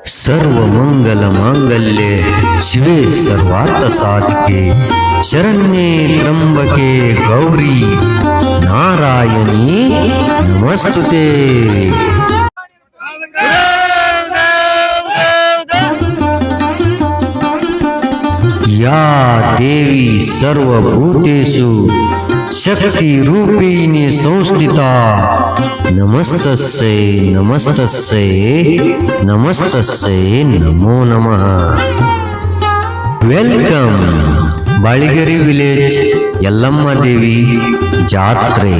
सर्व मंगल मांगल्ये शिवे सर्वार्थ साधिके शरण्ये त्र्यंबके गौरी नारायणी नमस्तुते। या देवी सर्वभूतेषु शक्ति रूपिणी संस्थिता नमस्तस्यै नमस्तस्यै नमस्तस्यै नमो नमः। ವೆಲ್ಕಮ್ ಬಾಳಿಗೆರೆ ವಿಲೇಜ್ ಯಲ್ಲಮ್ಮ ದೇವಿ ಜಾತ್ರೆ।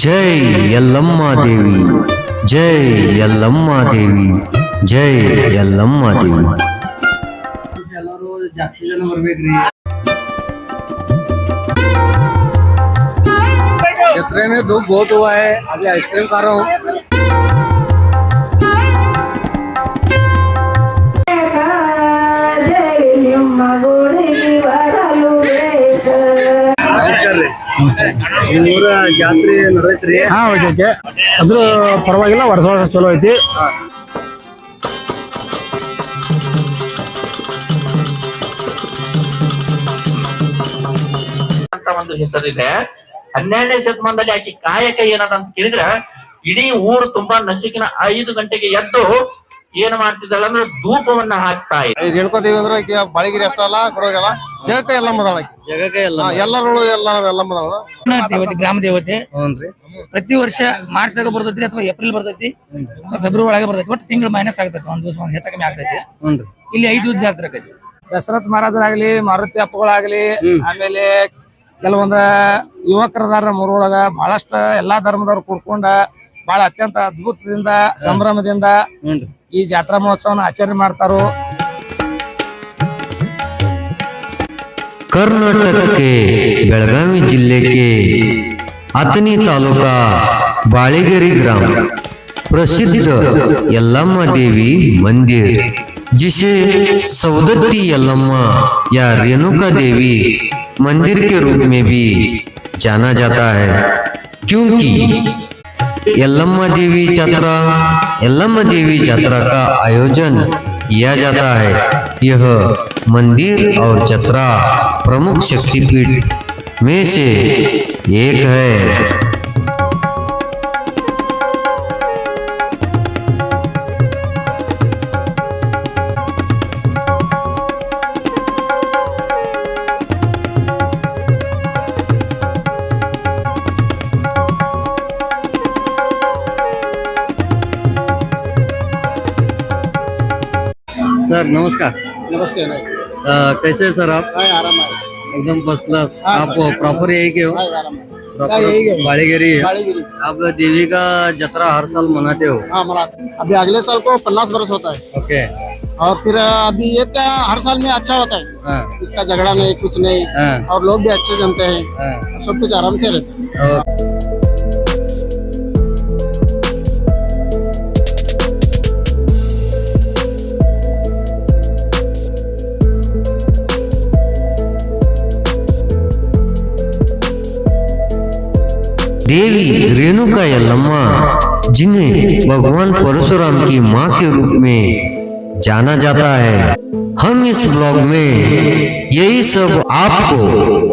ಜೈ ಯಲ್ಲಮ್ಮ ದೇವಿ, ಜೈ ಯಲ್ಲಮ್ಮ ದೇವಿ, ಜೈ ಯಲ್ಲಮ್ಮ ದೇವಿ। ಎಲ್ಲರೂ ಜಾಸ್ತಿ ಜನ ಬರ್ಬೇಕ್ರಿ। यात्रा में धूप बहुत हुआ है, अभी आइसक्रीम खा रहा हूँ। ನಿಮ್ಮೂರ ಜಾತ್ರೆ ನಡೆದೈತ್ರಿ? ಹಾ ಹೋಗೈತಿ, ಅದ್ರ ಪರವಾಗಿಲ್ಲ, ವರ್ಷ ವರ್ಷ ಚಲೋ ಐತಿ। ಒಂದು ಹೆಸರಿದೆ 12ನೇ ಶತಮಾನದಲ್ಲಿ ಆಕೆ ಕಾಯಕ ಏನದ ಅಂತ ಕೇಳಿದ್ರೆ ಇಡೀ ಊರು ತುಂಬಾ ನಸಿಕಿನ 5 ಗಂಟೆಗೆ ಎದ್ದು ಏನ್ ಮಾಡ್ತಿದ್ದಾಳೆ ಅಂದ್ರೆ ಧೂಪವನ್ನ ಹಾಕ್ತಾ ಇದ್ದ। ರೇಣುಕಾದೇವಿ ಅಂದ್ರೆ ಈಗ ಬಾಳಿಗಿರಿ ಅಷ್ಟ ಅಲ್ಲ, ಕೊಡೋಗಲ್ಲ ಜಗಕ್ಕ ಎಲ್ಲಮ್ಮದಾಳ, ಜಗಕ್ಕೆ ಎಲ್ಲ ಎಲ್ಲರೂ ಎಲ್ಲಮ್ಮದಾಳ ದೇವತೆ, ಗ್ರಾಮ ದೇವತೆ। ಪ್ರತಿ ವರ್ಷ ಮಾರ್ಚ್ ದಾಗ ಬರ್ತೈತಿ ಅಥವಾ ಏಪ್ರಿಲ್ ಬರ್ತೈತಿ, ಫೆಬ್ರವರಿ ಒಳಗೆ ಬರ್ತೈತಿ, ಒಟ್ಟು ತಿಂಗಳು ಮೈನಸ್ ಆಗ್ತೈತಿ, ಒಂದ್ ದಿವಸ ಹೆಚ್ಚ ಕಮ್ಮಿ ಆಗ್ತೈತಿ। ಇಲ್ಲಿ 5 ದಿವಸ ಜಾತ್ರೆ ಆಕೈತಿ। ದಶರಥ ಮಹಾರಾಜರಾಗ್ಲಿ, ಮಾರುತಿ ಅಪ್ಪಗಳಾಗ್ಲಿ, ಆಮೇಲೆ ಕೆಲವೊಂದ ಯುವಕರದಾರ ಮೂರೊಳಗ ಬಹಳಷ್ಟ ಎಲ್ಲಾ ಧರ್ಮದವ್ರು ಕೂಡ್ಕೊಂಡ ಬಹಳ ಅತ್ಯಂತ ಅದ್ಭುತದಿಂದ ಸಂಭ್ರಮದಿಂದ ಈ ಜಾತ್ರಾ ಮಹೋತ್ಸವನ ಆಚರಣೆ ಮಾಡ್ತಾರೋ। कर्नाटक के बेळगावी जिले के अतनी तालुका बाळेगेरे ग्राम प्रसिद्ध यल्लम्मा देवी मंदिर, जिसे सौदत्ती यल्लम्मा या रेणुका देवी मंदिर के रूप में भी जाना जाता है, क्योंकि यल्लम्मा देवी यात्रा का आयोजन किया जाता है। यह मंदिर और यात्रा प्रमुख शक्तिपीठ में से एक है। सर नमस्कार। नमस्ते। कैसे है सर आप? आराम है, एकदम फर्स्ट क्लास। हाँ, आप प्रॉपर यही के हो? आराम है। प्रॉपर यही है। बाड़ीगिरी है? बाड़ीगिरी। आप देवी का यात्रा हर साल मनाते हो? हाँ मनाते। अभी अगले साल को 50 बरस होता है। ओके। और फिर अभी ये क्या हर साल में अच्छा होता है। हाँ। इसका झगड़ा नहीं, कुछ नहीं। हाँ। और लोग भी अच्छे जमते हैं। हाँ। सब कुछ आराम से रहता है। देवी रेणुका यल्लम्मा, जिन्हें भगवान परशुराम की मां के रूप में जाना जाता है, हम इस ब्लॉग में यही सब आपको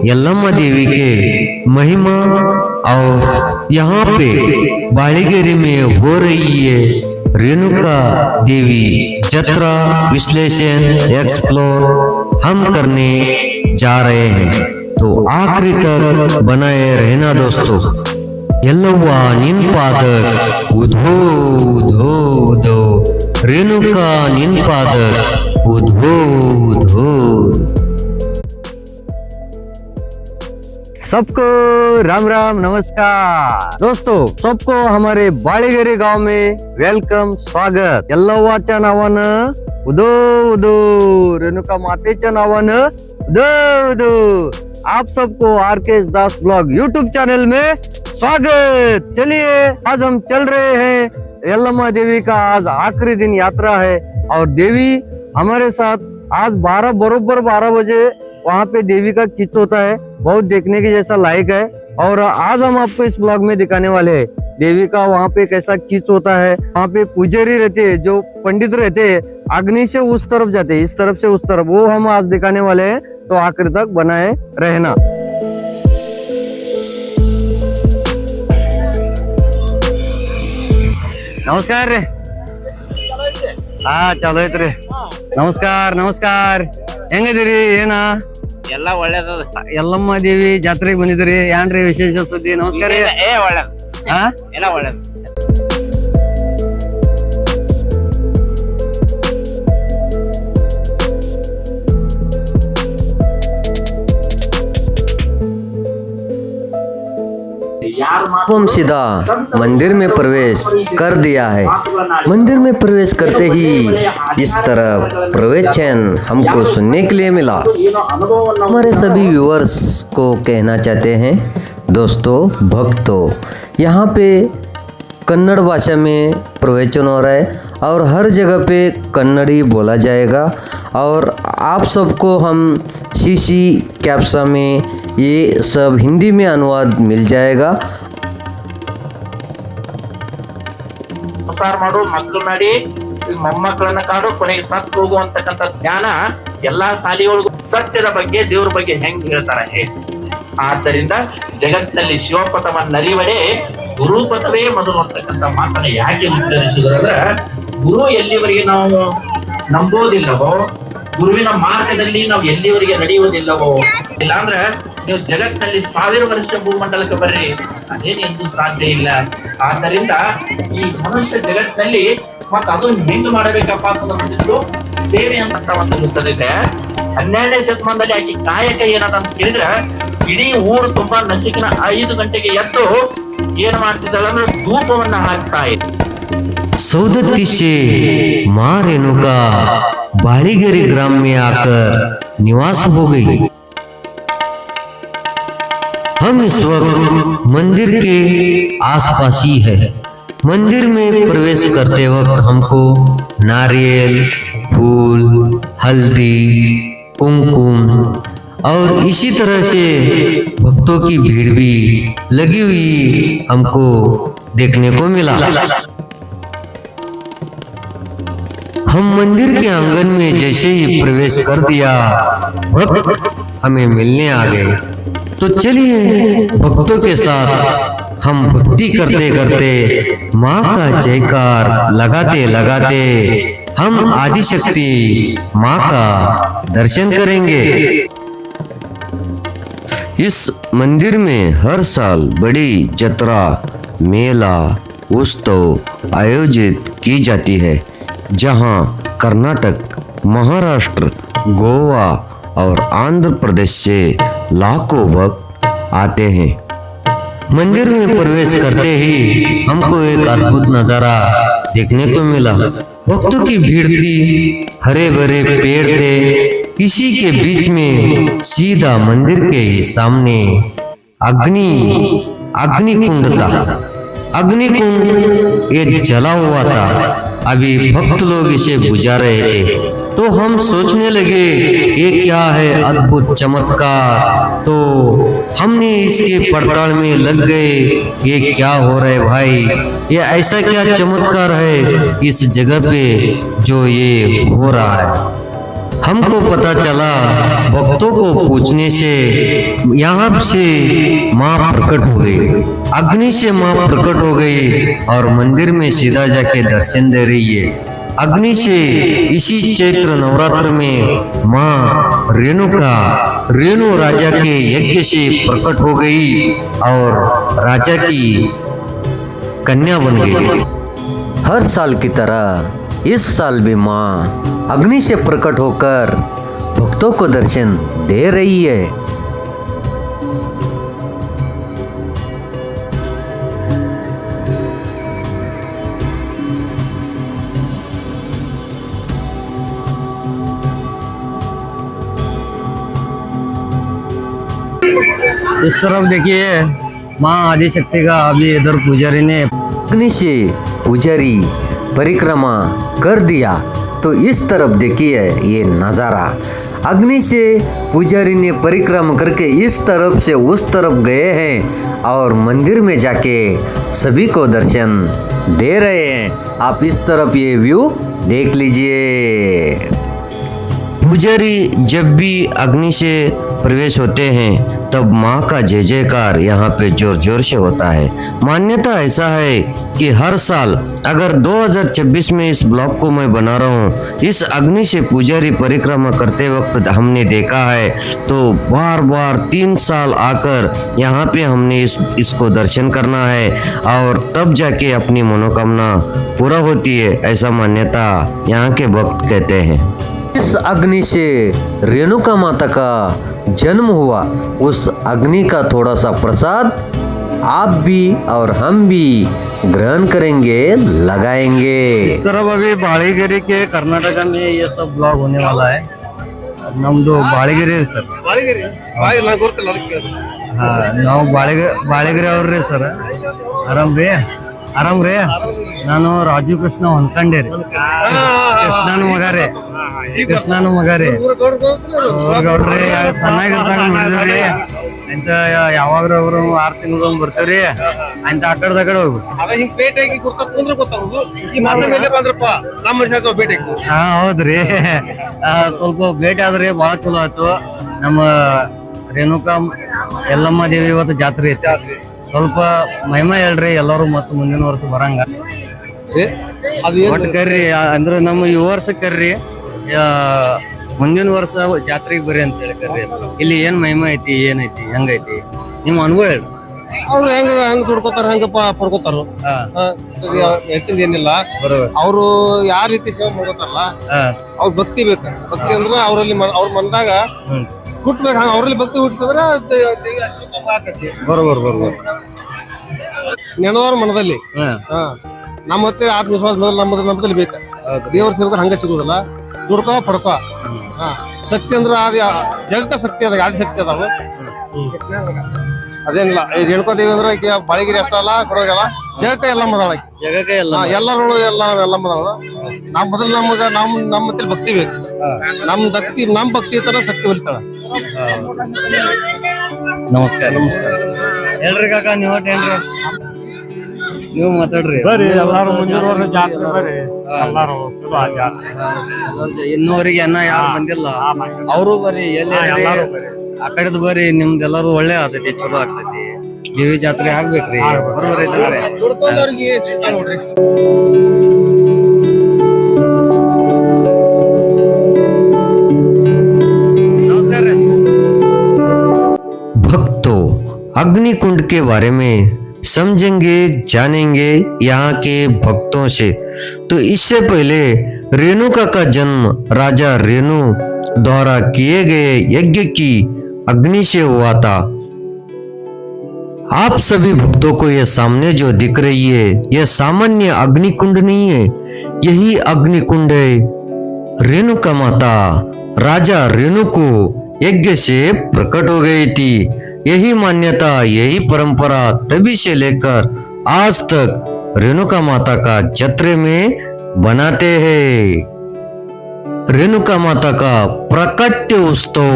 यल्लम्मा देवी के महिमा और यहाँ पे बाळीगेरे में हो रही है रेणुका देवी यात्रा विश्लेषण एक्सप्लोर हम करने जा रहे हैं, तो आखिरी तक बनाए रहना दोस्तों। यल्लव्व निन पादक उधो उधो उधो, रेणुका निन पादक उधो उधो। सबको राम राम नमस्कार दोस्तों, सबको हमारे बाळीगेरे गांव में वेलकम, स्वागत। यल्लव्वाच्या नावानं उदो उदो, रेणुका मातेच्या नावानं उदो उदो। आप सबको आरकेएस दास ब्लॉग यूट्यूब चैनल में स्वागत। चलिए आज हम चल रहे हैं यल्लम्मा देवी का, आज आखिरी दिन यात्रा है और देवी हमारे साथ आज बरोबर 12 बजे वहाँ पे देवी का किच होता है, बहुत देखने के जैसा लायक है। और आज हम आपको इस ब्लॉग में दिखाने वाले हैं देवी का वहाँ पे कैसा कीच होता है। वहाँ पे पुजारी रहते हैं, जो पंडित रहते हैं, अग्नि से उस तरफ जाते हैं, इस तरफ से उस तरफ, वो हम आज दिखाने वाले हैं। तो आखिर तक बनाए रहना। नमस्कार रे। ಹಾ ಚಲೋ ಐತ್ರಿ. ನಮಸ್ಕಾರ ಹೆಂಗದಿರಿ? ಏನ ಎಲ್ಲ ಒಳ್ಳೇದದ. ಯಲ್ಲಮ್ಮ ದೇವಿ ಜಾತ್ರೆಗೆ ಬಂದಿದ್ರಿ, ಏನ್ರಿ ವಿಶೇಷ ಸುದ್ದಿ? ನಮಸ್ಕಾರ. ಒಳ್ಳೇದು. ಹಾ ಎಲ್ಲ ಒಳ್ಳೇದು. हम सीधा मंदिर में प्रवेश कर दिया है। मंदिर में प्रवेश करते ही इस तरफ प्रवचन हमको सुनने के लिए मिला। हमारे सभी व्यूअर्स को कहना चाहते हैं, दोस्तों भक्तों, यहाँ पे कन्नड़ भाषा में प्रवचन हो रहा है और हर जगह पे कन्नड़ी बोला जाएगा। और आप सबको हम सीसी कैप्सा में ये सब हिंदी में अनुवाद मिल जाएगा। ಸಂಸಾರ ಮಾಡು, ಮಕ್ಕಳು ಮಾಡಿ, ಮೊಮ್ಮಕ್ಕಳನ್ನ ಕಾಡು, ಕೊನೆಗೆ ಸತ್ತು ಹೋಗುವಂತಕ್ಕಂಥ ಜ್ಞಾನ ಎಲ್ಲಾ ಶಾಲೆಗಳಿಗೂ ಸತ್ಯದ ಬಗ್ಗೆ, ದೇವ್ರ ಬಗ್ಗೆ ಹೆಂಗ್ ಹೇಳ್ತಾರ ಹೇಳಿ. ಆದ್ದರಿಂದ ಜಗತ್ತಿನಲ್ಲಿ ಶಿವಪಥವನ್ನರಿವಡೆ ಗುರುಪಥವೇ ಮೊದಲು ಅಂತಕ್ಕಂಥ ಮಾತನ್ನ ಯಾಕೆ ಉಚ್ಚರಿಸಿದ್ರಂದ್ರ, ಗುರು ಎಲ್ಲಿವರೆಗೆ ನಾವು ನಂಬೋದಿಲ್ಲವೋ, ಗುರುವಿನ ಮಾರ್ಗದಲ್ಲಿ ನಾವು ಎಲ್ಲಿವರೆಗೆ ನಡೆಯುವುದಿಲ್ಲವೋ, ಇಲ್ಲಾಂದ್ರೆ ನೀವು ಜಗತ್ತಿನಲ್ಲಿ 1000 ವರ್ಷ ಭೂಮಂಡಲಕ್ಕೆ ಬರ್ರಿ, ಅದೇನೆಂದು ಸಾಧ್ಯ ಇಲ್ಲ. ಆದ್ದರಿಂದ ಈ ಮನುಷ್ಯ ಜಗತ್ತಿನಲ್ಲಿ ಮತ್ತೆ ಅದು ಹೆಂಗ್ ಮಾಡಬೇಕಪ್ಪ ಅಂತಂದು ಸೇವೆ ಅಂತ ಒಂದು ಗೊತ್ತಿದೆ. 12ನೇ ಶತಮಾನದಲ್ಲಿ ಆಕೆ ಕಾಯಕ ಏನದ ಅಂತ ಕೇಳಿದ್ರೆ, ಇಡೀ ಊರು ತುಂಬಾ ನಸಿಕಿನ 5 ಗಂಟೆಗೆ ಎದ್ದು ಏನ್ ಮಾಡ್ತಿದ್ದಾಳೆ ಅಂದ್ರೆ ಧೂಪವನ್ನ ಹಾಕ್ತಾ ಇದ್ದ. सौदत्ती से मां रेणुका बाड़ीगेरी ग्राम में आकर निवास हो गई। हम इस वक्त मंदिर के आसपास ही है। मंदिर में प्रवेश करते वक्त हमको नारियल, फूल, हल्दी, कुमकुम और इसी तरह से भक्तों की भीड़ भी लगी हुई हमको देखने को मिला। हम मंदिर के आंगन में जैसे ही प्रवेश कर दिया, भक्त हमें मिलने आ गए। तो चलिए भक्तों के साथ हम भक्ति करते करते माँ का जयकार लगाते लगाते हम आदिशक्ति माँ का दर्शन करेंगे। इस मंदिर में हर साल बड़ी जत्रा, मेला, उत्सव आयोजित की जाती है, जहां कर्नाटक, महाराष्ट्र, गोवा और आंध्र प्रदेश से लाखों भक्त आते हैं। मंदिर में प्रवेश करते ही हमको एक अद्भुत नजारा देखने को मिला। भक्तों की भीड़ थी, हरे भरे पेड़ थे, इसी के बीच में सीधा मंदिर के सामने अग्नि कुंड था। अग्नि कुंड ये जला हुआ था, अभी भक्त लोग इसे बुझा रहे थे। तो हम सोचने लगे ये क्या है अद्भुत चमत्कार। तो हमने इसके पड़ताल में लग गए, ये क्या हो रहा है भाई, ये ऐसा क्या चमत्कार है इस जगह पे जो ये हो रहा है। हमको पता चला, भक्तों को पूछने से यहाँ से माँ प्रकट हो गई, अग्नि से माँ प्रकट हो गई और मंदिर में सीधा जाके दर्शन दे रही है। अग्नि से इसी चैत्र नवरात्र में माँ रेणुका रेणु राजा के यज्ञ से प्रकट हो गई और राजा की कन्या बन गई। हर साल की तरह इस साल भी माँ अग्नि से प्रकट होकर भक्तों को दर्शन दे रही है। इस तरफ देखिए माँ आदिशक्ति का अभी इधर पुजारी ने अग्नि से पुजारी परिक्रमा कर दिया। तो इस तरफ देखिए ये नज़ारा, अग्नि से पुजारी ने परिक्रमा करके इस तरफ से उस तरफ गए हैं और मंदिर में जाके सभी को दर्शन दे रहे हैं। आप इस तरफ ये व्यू देख लीजिए। पुजारी जब भी अग्नि से प्रवेश होते हैं तब माँ का जय जयकार यहाँ पे जोर जोर से होता है। मान्यता ऐसा है कि हर साल अगर 2026 में इस ब्लॉग को मैं बना रहा हूँ, इस अग्नि से पुजारी परिक्रमा करते वक्त हमने देखा है, तो बार बार 3 साल आकर यहाँ पे हमने इसको दर्शन करना है और तब जाके अपनी मनोकामना पूरा होती है, ऐसा मान्यता यहाँ के भक्त कहते हैं। इस अग्नि से रेणुका माता का जन्म हुआ, उस अग्नि का थोड़ा सा प्रसाद आप भी और हम भी ग्रहण करेंगे, लगाएंगे। इस तरफ अभी बाड़ीगिरी के कर्नाटक में ये सब ब्लॉग होने वाला है। नम्दु बाड़ीगिरी सर, हाँ ನಾವು ಬಾಳೆಗಿರಿ ಅವ್ರಿ ಸರ್. ಆರಾಮ್ ರೀ. ನಾನು ರಾಜೀವ್ ಕೃಷ್ಣ ಹೊಂದ್ಕಂಡೆ ರೀ. ಕೃಷ್ಣನ ಮಗ ರೀ ಗೌಡ್ರಿ. ಸಣ್ಣಾಗಿರ್ದಾಗ ನೋಡಿದ್ರಿ ಅಂತ ಯಾವಾಗ್ರ ಅವ್ರು 6 ತಿಂಗಳು ಬರ್ತೀವ್ರಿ ಅಂತ ಆ ಕಡೆ ಹೋಗ್ಬಿಟ್ಟು. ಹಾ ಹೌದ್ರಿ. ಸ್ವಲ್ಪ ಭೇಟಿ ಆದ್ರಿ ಬಹಳ ಚಲೋ ಆಯ್ತು. ನಮ್ಮ ರೇಣುಕಾ ಯಲ್ಲಮ್ಮ ದೇವಿ ಇವತ್ತು ಜಾತ್ರೆ ಐತಿ. ಸ್ವಲ್ಪ ಮಹಿಮಾ ಹೇಳ್ರಿ ಎಲ್ಲರೂ ಮತ್ತೆ ಮುಂದಿನ ವರ್ಷ ಬರಂಗ ಒಟ್ಟು ಕರ್ರಿ. ಅಂದ್ರೆ ನಮ್ಮ ಈ ವರ್ಷ ಕರ್ರಿ, ಮುಂದಿನ ವರ್ಷ ಜಾತ್ರೆಗೆ ಬರ್ರಿ ಅಂತ ಹೇಳಿ ಕರ್ರಿ. ಇಲ್ಲಿ ಏನ್ ಮಹಿಮಾ ಐತಿ, ಏನೈತಿ, ಹೆಂಗೈತಿ ನಿಮ್ ಅನುಭವ ಹೇಳ್ರಿ. ಅವ್ರು ಹೆಂಗ್ ದುಡ್ಕೋತಾರ ಹೆಂಗ ಪಡ್ಕೋತಾರ, ಹೆಚ್ಚಿಂದ ಏನಿಲ್ಲ. ಅವ್ರು ಯಾವ ರೀತಿ ಸೇವೆ ಮಾಡ್ಕೋತಾರಲ್ಲ ಅವ್ರ ಭಕ್ತಿ ಬೇಕು. ಭಕ್ತಿ ಅಂದ್ರೆ ಅವರಲ್ಲಿ ಅವ್ರ ಮನದಾಗ ಹುಟ್ಬೇಕು. ಹಂಗ ಅವ್ರಲ್ಲಿ ಭಕ್ತಿ ಹುಟ್ಟಿದ್ರೆ ಬರೋಬರ್ ನೆನದವ್ರ ಮನದಲ್ಲಿ ನಮ್ಮ ಮತ್ತೆ ಆತ್ಮವಿಶ್ವಾಸ ನಮ್ಮದಲ್ಲಿ ಬೇಕು. ದೇವ್ರ ಸೇವಕರು ಹಂಗ ಸಿಗುದಿಲ್ಲ. ದುಡ್ಕೋ ಪಡ್ಕೋ. ಶಕ್ತಿ ಅಂದ್ರೆ ಅದ ಜಗಕ್ಕ ಶಕ್ತಿ ಅದ, ಆದಿ ಶಕ್ತಿ ಅದಾವ. ಅದೇನಿಲ್ಲ. ಈ ರೇಣುಕಾ ದೇವಿ ಅಂದ್ರೆ ಈಗ ಬಾಳಿಗಿರಿ ಅಷ್ಟ ಅಲ್ಲ, ಕೊಡೋಗಲ್ಲ, ಜಗಕ್ಕ ಎಲ್ಲ ಮದಾಳ. ಎಲ್ಲರೂ ಎಲ್ಲ ಮದಾಳ. ನಾವ್ ಮೊದಲು ನಮ್ಮ ಭಕ್ತಿ ಬೇಕು. ನಮ್ ಭಕ್ತಿ ತರ ಶಕ್ತಿ ಬಲಿತಾಳ. ನಮಸ್ಕಾರ. ಹೇಳ್ರಿ ಕಾಕ, ನೀವು ಹೇಳ್ರಿ, ನೀವು ಮಾತಾಡ್ರಿ. ಇನ್ನೂರಿಗೆ ಅನ್ನ ಯಾರು ಬಂದಿಲ್ಲ, ಅವರು ಬರ್ರಿ. ಎಲ್ಲಿ ಆ ಕಡೆದು ಬರ್ರಿ, ನಿಮ್ದೆಲ್ಲರೂ ಒಳ್ಳೆ ಆಗ್ತೈತಿ, ಚಲೋ ಆಗ್ತೈತಿ. ದೇವಿ ಜಾತ್ರೆ ಆಗ್ಬೇಕ್ರಿ. ಬರೋಬರ್ ಐತಲ್ರಿ. नमस्कार। भक्तों, अग्नि कुंड के बारे में समझेंगे, जानेंगे यहाँ के भक्तों से। तो इससे पहले रेणुका का जन्म राजा रेणु द्वारा किए गए यज्ञ की अग्नि से हुआ था। आप सभी भक्तों को ये सामने जो दिख रही है, यह सामान्य अग्नि कुंड नहीं है, यही अग्नि कुंड है। रेणुका माता राजा रेणु को यज्ञ से प्रकट हो गई थी। यही मान्यता, यही परंपरा तभी से लेकर आज तक रेणुका माता का जत्रे में बनाते हैं। रेणुका माता का प्रकट्य उत्सव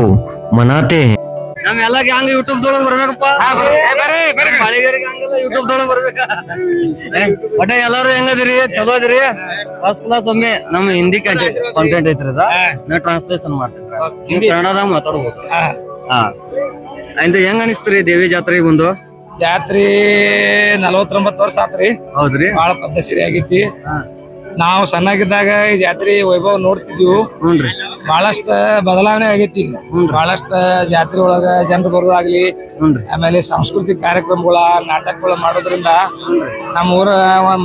मनाते हैं। ನಮ್ಮೆಲ್ಲ ಗ್ಯಾಂಗ್ ಯೂಟ್ಯೂಬ್ ದೊಳಗ ಬರ್ಬೇಕಪ್ಪ. ಬಾಳಿಗರಿಗೆ ಹಂಗಲ್ಲ, ಯೂಟ್ಯೂಬ್ ದೊಳಗ ಬರ್ಬೇಕ. ಒಟ್ಟ ಎಲ್ಲಾರು ಹೆಂಗದಿರಿ? ಚಲೋ ಅದಿರಿ? First class. ಒಮ್ಮೆ ನಮ್ಮ ಹಿಂದಿ ಕಾಂಟೆಂಟ್ ಐತ್ರಿ, ಅದ ನಾ ಟ್ರಾನ್ಸ್ಲೇಷನ್ ಮಾಡ್ತೀನಿ. ನೀವು ಕನ್ನಡದಾಗ ಮಾತಾಡ್ಬೋದು. ಹೆಂಗ ಅನಿಸ್ತ್ರಿ ದೇವಿ ಜಾತ್ರೆಗೆ ಬಂದು? ಜಾತ್ರೆ 49 ವರ್ಷ ಆತ್ರಿ. ಹೌದ್ರಿ, ಬಹಳ ಪದ್ಧತಿ ಆಗೈತಿ. ನಾವು ಸಣ್ಣಾಗಿದ್ದಾಗ ಈ ಜಾತ್ರೆ ವೈಭವ ನೋಡ್ತಿದ್ವಿ. ಬಹಳಷ್ಟ ಬದಲಾವಣೆ ಆಗೈತಿ. ಬಹಳಷ್ಟ ಜಾತ್ರೆ ಒಳಗ ಜನರು ಬರೋದಾಗ್ಲಿ, ಆಮೇಲೆ ಸಾಂಸ್ಕೃತಿಕ ಕಾರ್ಯಕ್ರಮಗಳ ನಾಟಕಗಳ ಮಾಡೋದ್ರಿಂದ ನಮ್ಮ ಊರ